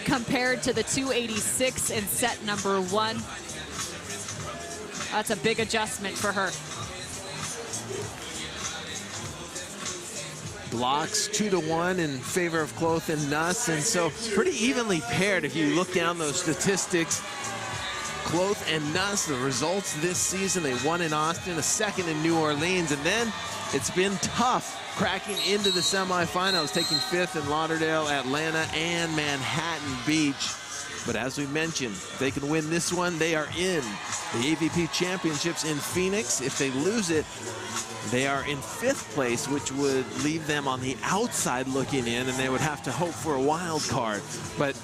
compared to the 286 in set number 1. That's a big adjustment for her. blocks 2-1 in favor of Kloth and Nuss, and so pretty evenly paired if you look down those statistics. Kloth and Nuss, the results this season, they won in Austin, a second in New Orleans, and then it's been tough cracking into the semifinals, taking 5th in Lauderdale, Atlanta, and Manhattan Beach. But as we mentioned, if they can win this one, they are in the AVP Championships in Phoenix. If they lose it, they are in 5th place, which would leave them on the outside looking in, and they would have to hope for a wild card. But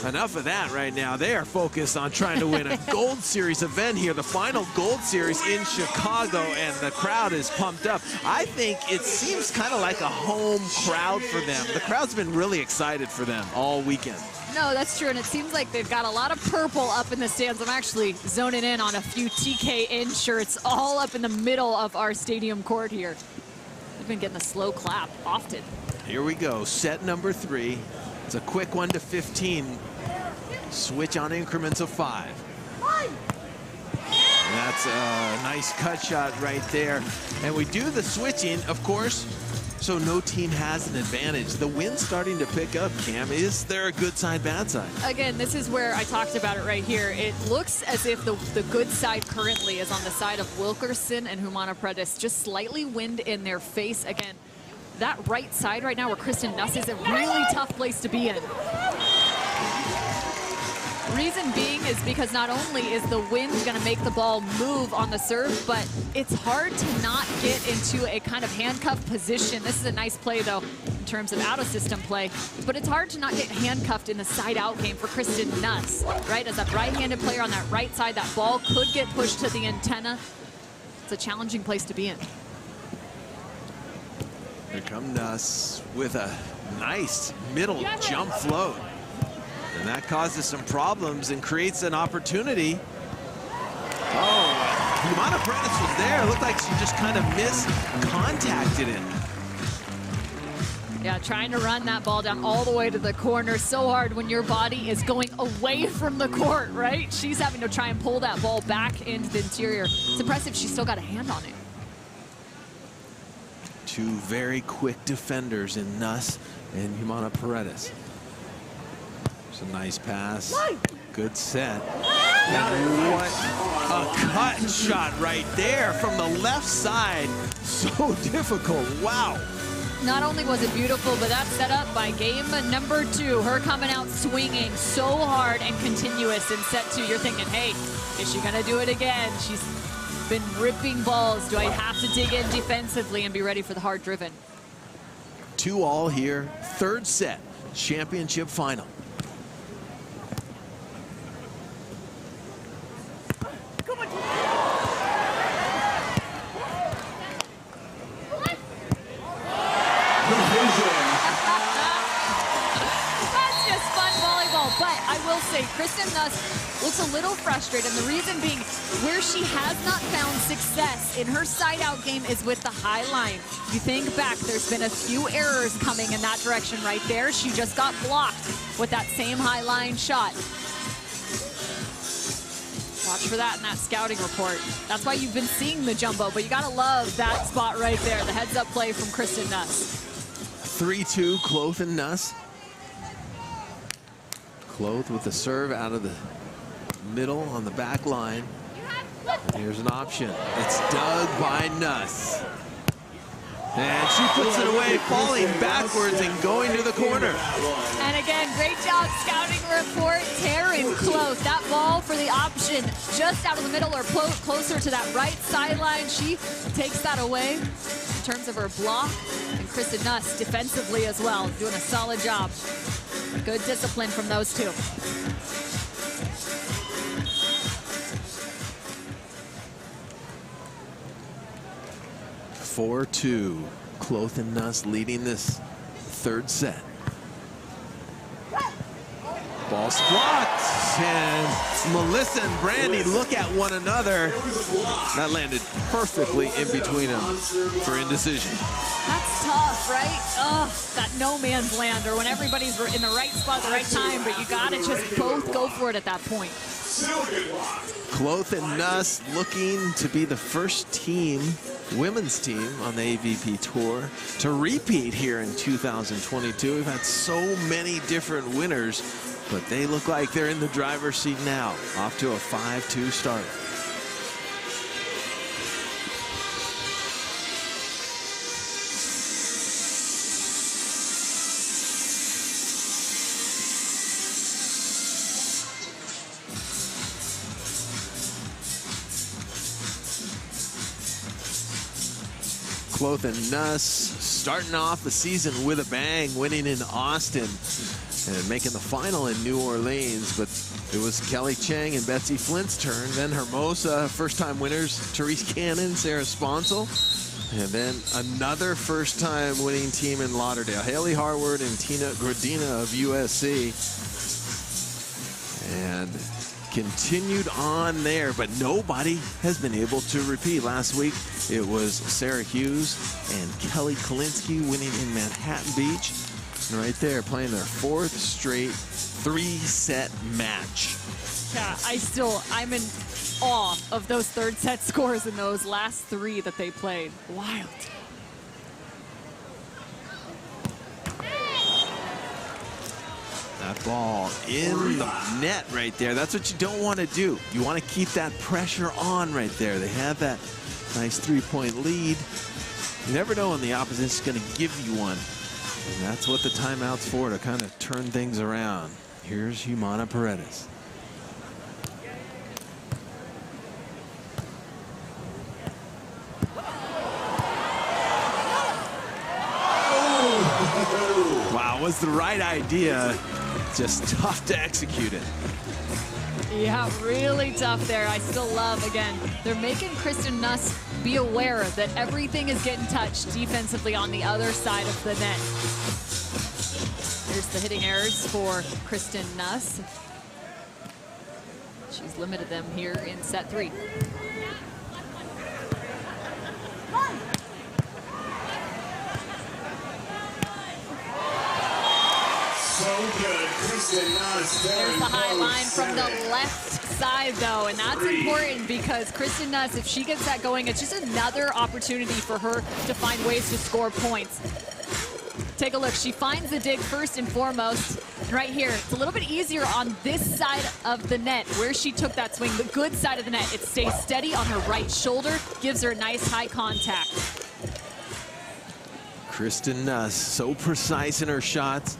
enough of that right now. They are focused on trying to win a Gold Series event here, the final Gold Series in Chicago, and the crowd is pumped up. I think it seems kind of like a home crowd for them. The crowd's been really excited for them all weekend. No, that's true, and it seems like they've got a lot of purple up in the stands. I'm actually zoning in on a few TKN shirts all up in the middle of our stadium court here. They've been getting a slow clap often. Here we go, set number 3. It's a quick 1 to 15. Switch on increments of 5. And that's a nice cut shot right there. And we do the switching, of course, so no team has an advantage. The wind's starting to pick up, Cam. Is there a good side, bad side? Again, this is where I talked about it right here. It looks as if the good side currently is on the side of Wilkerson and Humana-Paredes, just slightly wind in their face. Again, that right side right now where Kristen Nuss is a really tough place to be in. Reason being is because not only is the wind going to make the ball move on the serve, but it's hard to not get into a kind of handcuffed position. This is a nice play, though, in terms of out-of-system play. But it's hard to not get handcuffed in the side-out game for Kristen Nuss, right? As a right-handed player on that right side, that ball could get pushed to the antenna. It's a challenging place to be in. Here come Nuss with a nice middle jump float. And that causes some problems and creates an opportunity. Oh, Humana-Paredes was there. It looked like she just kind of miscontacted it. Yeah, trying to run that ball down all the way to the corner. So hard when your body is going away from the court, right? She's having to try and pull that ball back into the interior. It's impressive she still got a hand on it. Two very quick defenders in Nuss and Humana-Paredes. It's a nice pass. Good set. And what a cut shot right there from the left side. So difficult. Wow. Not only was it beautiful, but that's set up by game number 2. Her coming out swinging so hard and continuous in set 2. You're thinking, hey, is she going to do it again? She's been ripping balls. Do I have to dig in defensively and be ready for the hard driven? 2-all here. 3rd set. Championship final. But I will say, Kristen Nuss looks a little frustrated, and the reason being where she has not found success in her side-out game is with the high line. You think back, there's been a few errors coming in that direction right there. She just got blocked with that same high line shot. Watch for that in that scouting report. That's why you've been seeing the jumbo, but you gotta love that spot right there, the heads-up play from Kristen Nuss. 3-2, Kloth and Nuss. Kloth with the serve out of the middle on the back line. And here's an option. It's dug by Nuss. And she puts it away, falling backwards and going to the corner. And again, great job scouting report, Taryn Kloth. That ball for the option just out of the middle or closer to that right sideline. She takes that away in terms of her block. And Kristen Nuss defensively as well, doing a solid job. Good discipline from those two. (4-2). Kloth and Nuss leading this 3rd set. Ball's blocked. And Melissa and Brandy look at one another. That landed perfectly in between them for indecision. That's tough, right? Ugh, that no man's land, or when everybody's in the right spot at the right time, but you gotta just both go for it at that point. Kloth and Nuss looking to be the first team women's team on the AVP Tour to repeat here in 2022. We've had so many different winners, but they look like they're in the driver's seat now, off to a 5-2 start. Kloth and Nuss starting off the season with a bang, winning in Austin and making the final in New Orleans. But it was Kelly Chang and Betsy Flint's turn. Then Hermosa, first-time winners, Therese Cannon, Sarah Sponsel. And then another first-time winning team in Lauderdale, Haley Harward and Tina Gradina of USC. And continued on there, but nobody has been able to repeat. Last week, it was Sarah Hughes and Kelly Kalinsky winning in Manhattan Beach. And right there, playing their 4th straight 3-set match. Yeah, I'm in awe of those 3rd set scores in those last 3 that they played. Wild. That ball in the net right there. That's what you don't want to do. You want to keep that pressure on right there. They have that nice 3-point lead. You never know when the opposition's going to give you one. And that's what the timeout's for, to kind of turn things around. Here's Humana-Paredes. Wow, was the right idea. Just tough to execute it. Yeah, really tough there. I still love, again, they're making Kristen Nuss be aware that everything is getting touched defensively on the other side of the net. Here's the hitting errors for Kristen Nuss. She's limited them here in set 3. So good, Kristen Nuss. There's the high line from the left side, though, and that's important because Kristen Nuss, if she gets that going, it's just another opportunity for her to find ways to score points. Take a look. She finds the dig first and foremost. And right here, it's a little bit easier on this side of the net where she took that swing, the good side of the net. It stays steady on her right shoulder, gives her a nice high contact. Kristen Nuss, so precise in her shots.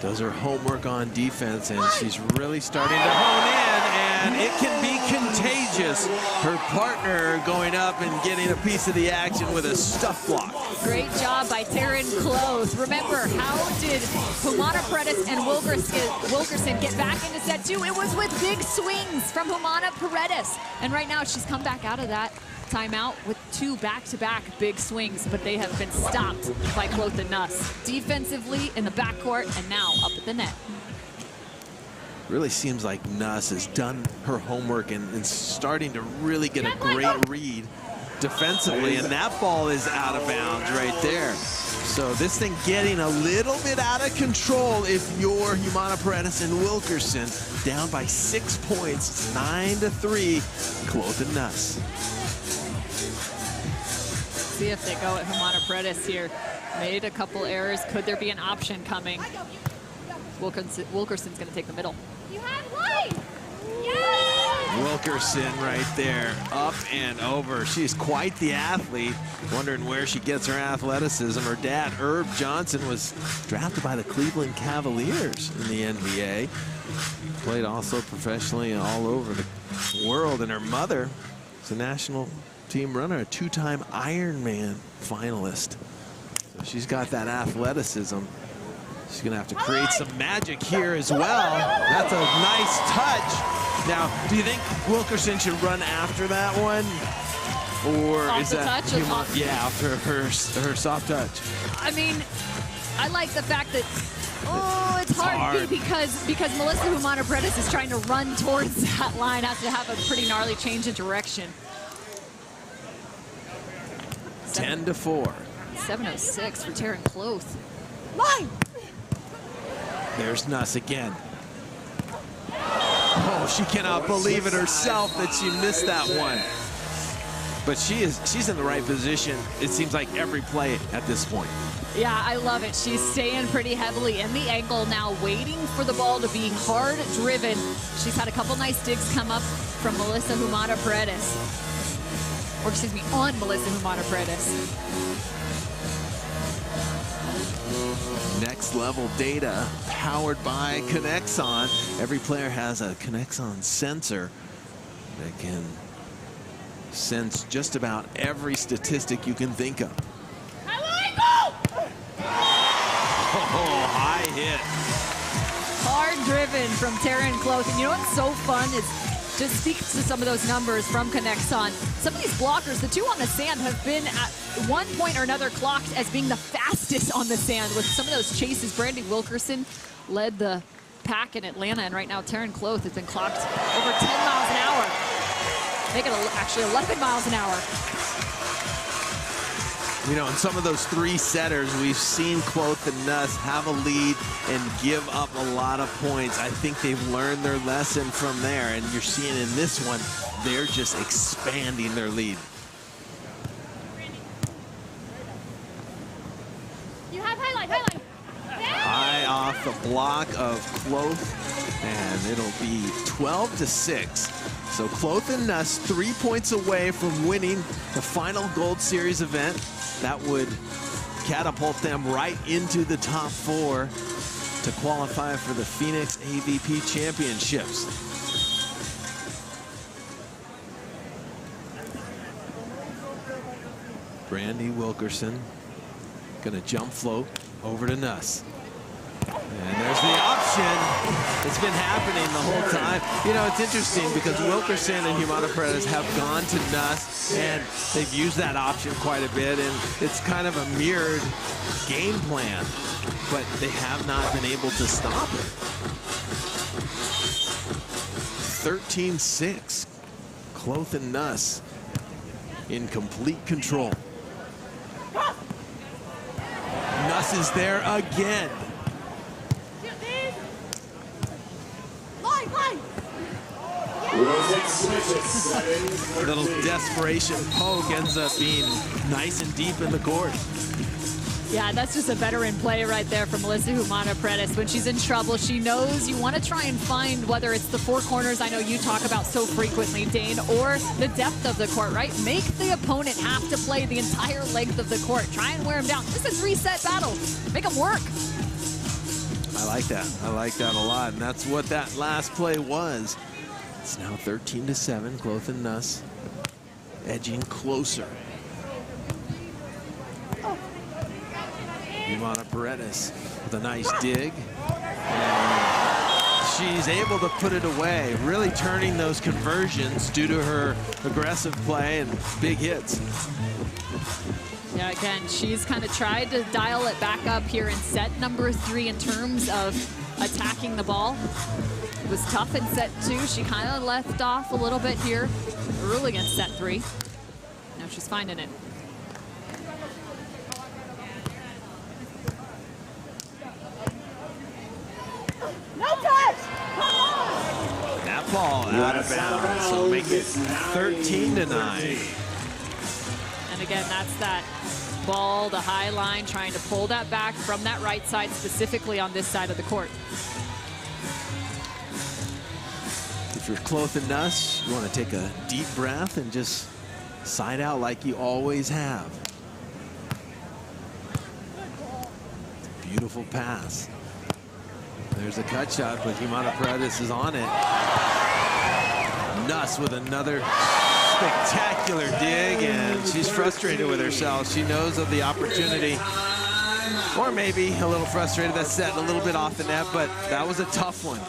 Does her homework on defense, and she's really starting to hone in, and it can be contagious. Her partner going up and getting a piece of the action with a stuff block. Great job by Taryn Kloth. Remember, how did Humana-Paredes and Wilkerson get back into set 2? It was with big swings from Humana-Paredes. And right now, she's come back out of that timeout with 2 back-to-back big swings, but they have been stopped by Kloth and Nuss. Defensively in the backcourt, and now up at the net. Really seems like Nuss has done her homework and starting to really get a great read defensively, and that ball is out of bounds right there. So this thing getting a little bit out of control if you're Humana-Paredes and Wilkerson. Down by 6 points, it's 9-3, Kloth and Nuss. See if they go at Humana-Paredes here. Made a couple errors. Could there be an option coming? Wilkerson's going to take the middle. You have life! Yeah! Wilkerson right there, up and over. She's quite the athlete. Wondering where she gets her athleticism. Her dad, Herb Johnson, was drafted by the Cleveland Cavaliers in the NBA. Played also professionally all over the world. And her mother is a national team runner, a 2-time Ironman finalist. So she's got that athleticism. She's gonna have to create some magic here as well. That's a nice touch. Now, do you think Wilkerson should run after that one? Or off is the that touch? yeah, after her soft touch? I mean, I like the fact that it's hard. because Melissa Humana-Paredes is trying to run towards that line, has to have a pretty gnarly change of direction. 10-4. 7:06 for Taryn Kloth. Line! There's Nuss again. Oh, she cannot believe it herself that she missed that one. But she's in the right position, it seems like, every play at this point. Yeah, I love it. She's staying pretty heavily in the angle now, waiting for the ball to be hard driven. She's had a couple nice digs come up from Melissa Humana-Paredes. Or excuse me, on Melissa Humana-Paredes. Next level data powered by Connexon. Every player has a Connexon sensor that can sense just about every statistic you can think of. Oh, high hit. Hard driven from Taryn Kloth. And you know what's so fun is just speak to some of those numbers from Connexon. Some of these blockers, the two on the sand, have been at one point or another clocked as being the fastest on the sand with some of those chases. Brandy Wilkerson led the pack in Atlanta, and right now Taryn Kloth has been clocked over 10 miles an hour. Making it actually 11 miles an hour. You know, in some of those three setters, we've seen Kloth and Nuss have a lead and give up a lot of points. I think they've learned their lesson from there, and you're seeing in this one, they're just expanding their lead. You have highlight. High off the block of Kloth, and it'll be 12-6. So Kloth and Nuss 3 points away from winning the final Gold Series event. That would catapult them right into the top 4 to qualify for the Phoenix AVP Championships. Brandy Wilkerson gonna jump float over to Nuss. And there's the option. It's been happening the whole time. You know, it's interesting because Wilkerson and Humana-Paredes have gone to Nuss, and they've used that option quite a bit, and it's kind of a mirrored game plan, but they have not been able to stop it. 13-6. Kloth and Nuss in complete control. Nuss is there again. Little desperation poke ends up being nice and deep in the court. Yeah, that's just a veteran play right there from Melissa Humana-Paredes. When she's in trouble, she knows you want to try and find, whether it's the four corners I know you talk about so frequently, Dane, or the depth of the court, right? Make the opponent have to play the entire length of the court. Try and wear him down. This is a 3-set battle. Make them work. I like that. I like that a lot, and that's what that last play was. It's now 13-7. Kloth and Nuss edging closer. Humana-Paredes with a nice dig. And she's able to put it away, really turning those conversions due to her aggressive play and big hits. Yeah, again, she's kind of tried to dial it back up here in set number 3 in terms of attacking the ball. It was tough in set 2. She kind of left off a little bit here early in set 3. Now she's finding it. No touch! That ball out of bounds, so make it 13-9. And again, that's that ball, the high line, trying to pull that back from that right side, specifically on this side of the court. If you're Kloth and Nuss, you want to take a deep breath and just side out like you always have. Beautiful pass. There's a cut shot, but Humana-Paredes is on it. Nuss with another spectacular dig, and she's frustrated with herself. She knows of the opportunity, or maybe a little frustrated that set a little bit off the net, but that was a tough one.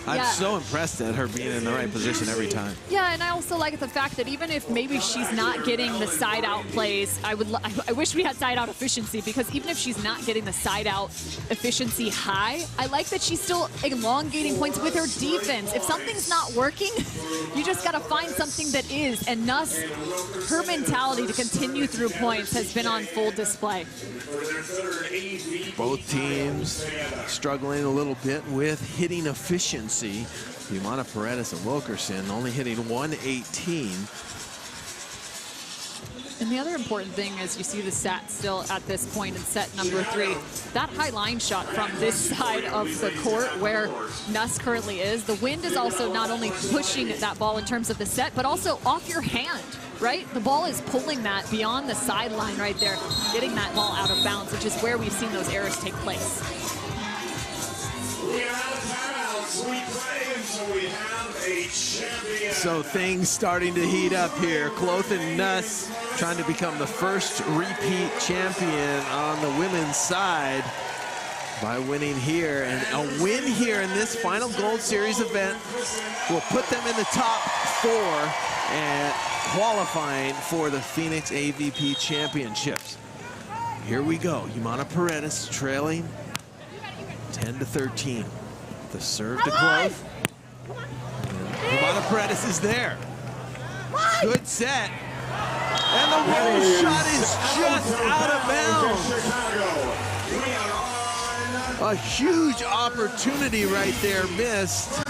I'm so impressed at her being in the right position every time. Yeah, and I also like the fact that even if maybe she's not getting the side out plays, I wish we had side out efficiency, because even if she's not getting the side out efficiency high, I like that she's still elongating points with her defense. If something's not working, you just got to find something that is. And Nuss, her mentality to continue through points has been on full display. Both teams struggling a little bit with hitting efficiency. Humana-Paredes and Wilkerson only hitting 118. And the other important thing is you see the set still at this point in set number 3. That high line shot from this side of the court where Nuss currently is. The wind is also not only pushing that ball in terms of the set, but also off your hand, right? The ball is pulling that beyond the sideline right there, getting that ball out of bounds, which is where we've seen those errors take place. We are out of timeouts. We play until we have a champion. So things starting to heat up here. Kloth and Nuss trying to become the first repeat champion on the women's side by winning here. And a win here in this final Gold Series event will put them in the top 4 and qualifying for the Phoenix AVP Championships. Here we go. Humana-Paredes trailing 10-13. The serve to Kloth. Humana-Paredes is there. Good set. And the roll shot is just out of bounds. A huge opportunity right there missed.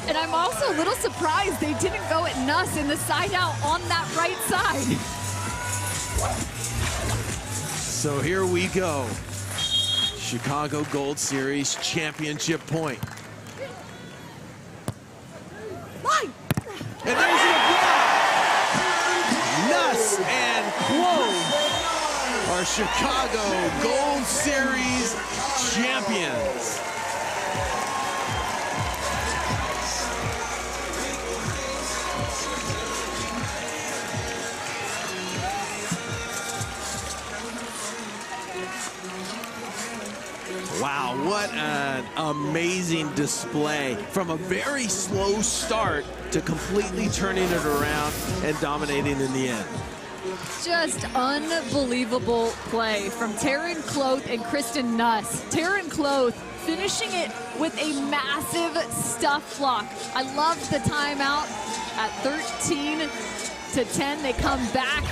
And I'm also a little surprised they didn't go at Nuss in the side out on that right side. So here we go. Chicago Gold Series championship point. And there's the block. Nuss and Kloth are Chicago Gold Series champions. Wow, what an amazing display. From a very slow start to completely turning it around and dominating in the end. Just unbelievable play from Taryn Kloth and Kristen Nuss. Taryn Kloth finishing it with a massive stuff block. I loved the timeout at 13-10. They come back.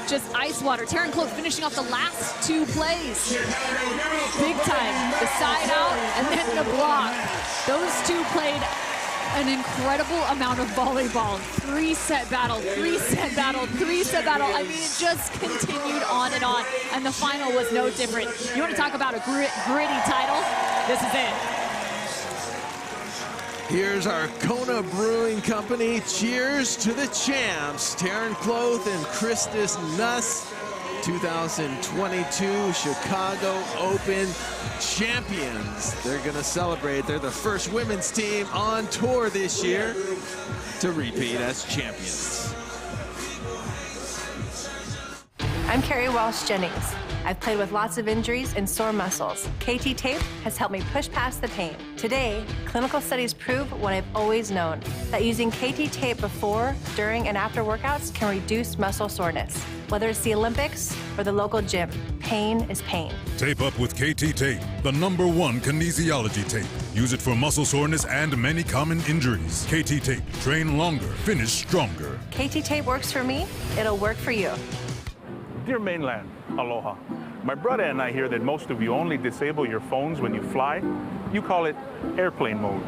Just ice water. Taryn Kloth finishing off the last 2 plays. Big time. The side out and then the block. Those 2 played an incredible amount of volleyball. 3-set battle, 3-set battle, 3-set battle. I mean, it just continued on and on. And the final was no different. You want to talk about a gritty title? This is it. Here's our Kona Brewing Company. Cheers to the champs, Taryn Kloth and Kristen Nuss, 2022 Chicago Open champions. They're gonna celebrate. They're the first women's team on tour this year to repeat as champions. I'm Carrie Walsh-Jennings. I've played with lots of injuries and sore muscles. KT Tape has helped me push past the pain. Today, clinical studies prove what I've always known, that using KT Tape before, during, and after workouts can reduce muscle soreness. Whether it's the Olympics or the local gym, pain is pain. Tape up with KT Tape, the #1 kinesiology tape. Use it for muscle soreness and many common injuries. KT Tape, train longer, finish stronger. KT Tape works for me, it'll work for you. Dear mainland, aloha. My brother and I hear that most of you only disable your phones when you fly. You call it airplane mode.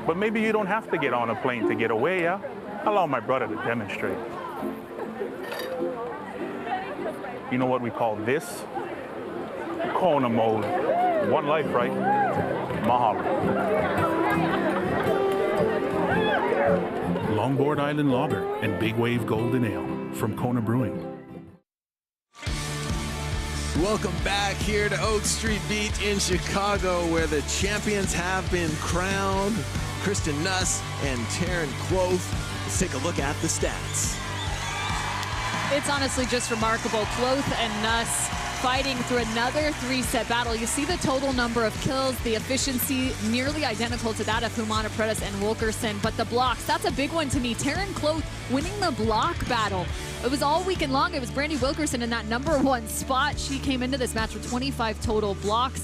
But maybe you don't have to get on a plane to get away, yeah? Allow my brother to demonstrate. You know what we call this? Kona mode. One life, right? Mahalo. Longboard Island Lager and Big Wave Golden Ale from Kona Brewing. Welcome back here to Oak Street Beach in Chicago, where the champions have been crowned. Kristen Nuss and Taryn Kloth. Let's take a look at the stats. It's honestly just remarkable. Kloth and Nuss fighting through another 3-set battle. You see the total number of kills, the efficiency nearly identical to that of Humana-Paredes and Wilkerson, but the blocks, that's a big one to me. Taryn Kloth winning the block battle. It was all weekend long. It was Brandy Wilkerson in that #1 spot. She came into this match with 25 total blocks.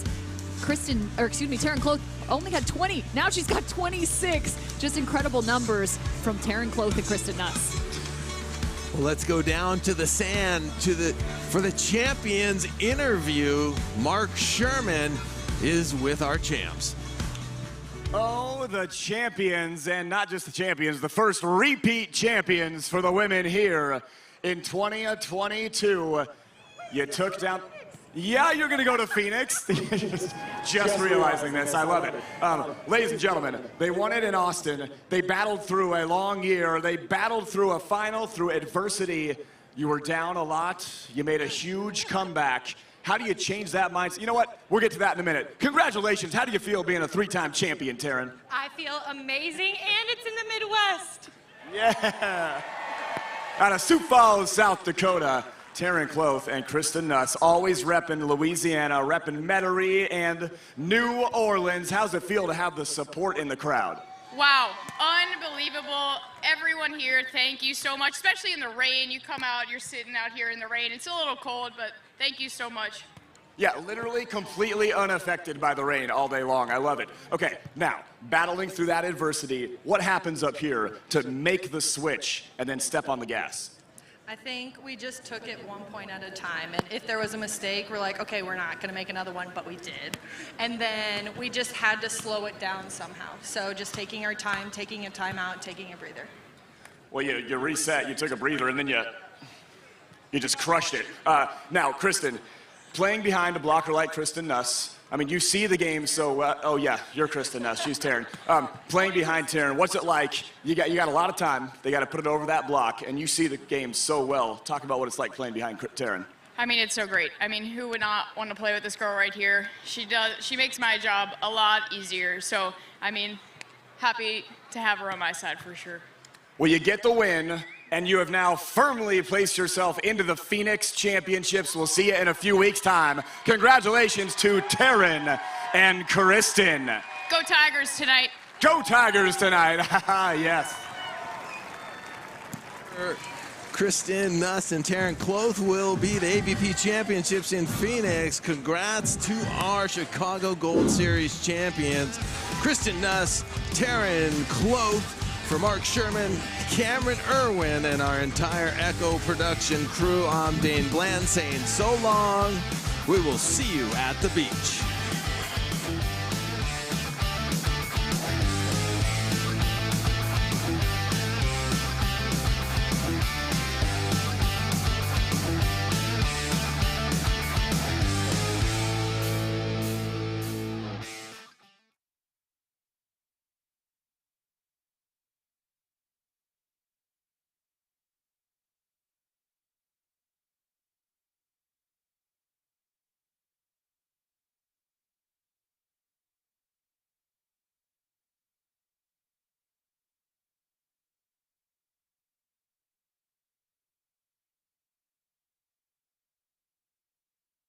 Taryn Kloth only had 20. Now she's got 26. Just incredible numbers from Taryn Kloth and Kristen Nuss. Well, let's go down to the sand for the champions interview. Mark Sherman is with our champs. Oh, the champions, and not just the champions, the first repeat champions for the women here in 2022, you took down... Yeah, you're going to go to Phoenix. Just realizing this. I love it. Ladies and gentlemen, they won it in Austin. They battled through a long year. They battled through a final, through adversity. You were down a lot. You made a huge comeback. How do you change that mindset? You know what? We'll get to that in a minute. Congratulations. How do you feel being a 3-time champion, Taryn? I feel amazing, and it's in the Midwest. Yeah. Out of Sioux Falls, South Dakota, Taryn Kloth and Kristen Nuss, always repping Louisiana, repping Metairie and New Orleans. How's it feel to have the support in the crowd? Wow, unbelievable. Everyone here, thank you so much, especially in the rain. You come out, you're sitting out here in the rain. It's a little cold, but thank you so much. Yeah, literally completely unaffected by the rain all day long. I love it. Okay, now, battling through that adversity, what happens up here to make the switch and then step on the gas? I think we just took it one point at a time, and if there was a mistake, we're like, okay, we're not going to make another one, but we did. And then we just had to slow it down somehow. So just taking our time, taking a time out, taking a breather. Well, you reset, you took a breather, and then you just crushed it. Now, Kristen, playing behind a blocker like Kristen Nuss, I mean, you see the game so oh yeah, you're Kristen Nuss, she's Taryn. Playing behind Taryn, what's it like? You got a lot of time. They got to put it over that block, and you see the game so well. Talk about what it's like playing behind Taryn. I mean, it's so great. I mean, who would not want to play with this girl right here? She makes my job a lot easier. So, I mean, happy to have her on my side for sure. Well, you get the win, and you have now firmly placed yourself into the Phoenix Championships. We'll see you in a few weeks' time. Congratulations to Taryn and Kristen. Go Tigers tonight. Go Tigers tonight. Yes. Kristen Nuss and Taryn Kloth will be the AVP Championships in Phoenix. Congrats to our Chicago Gold Series champions, Kristen Nuss, Taryn Kloth. For Mark Sherman, Cameron Irwin, and our entire Echo production crew, I'm Dane Bland saying so long. We will see you at the beach.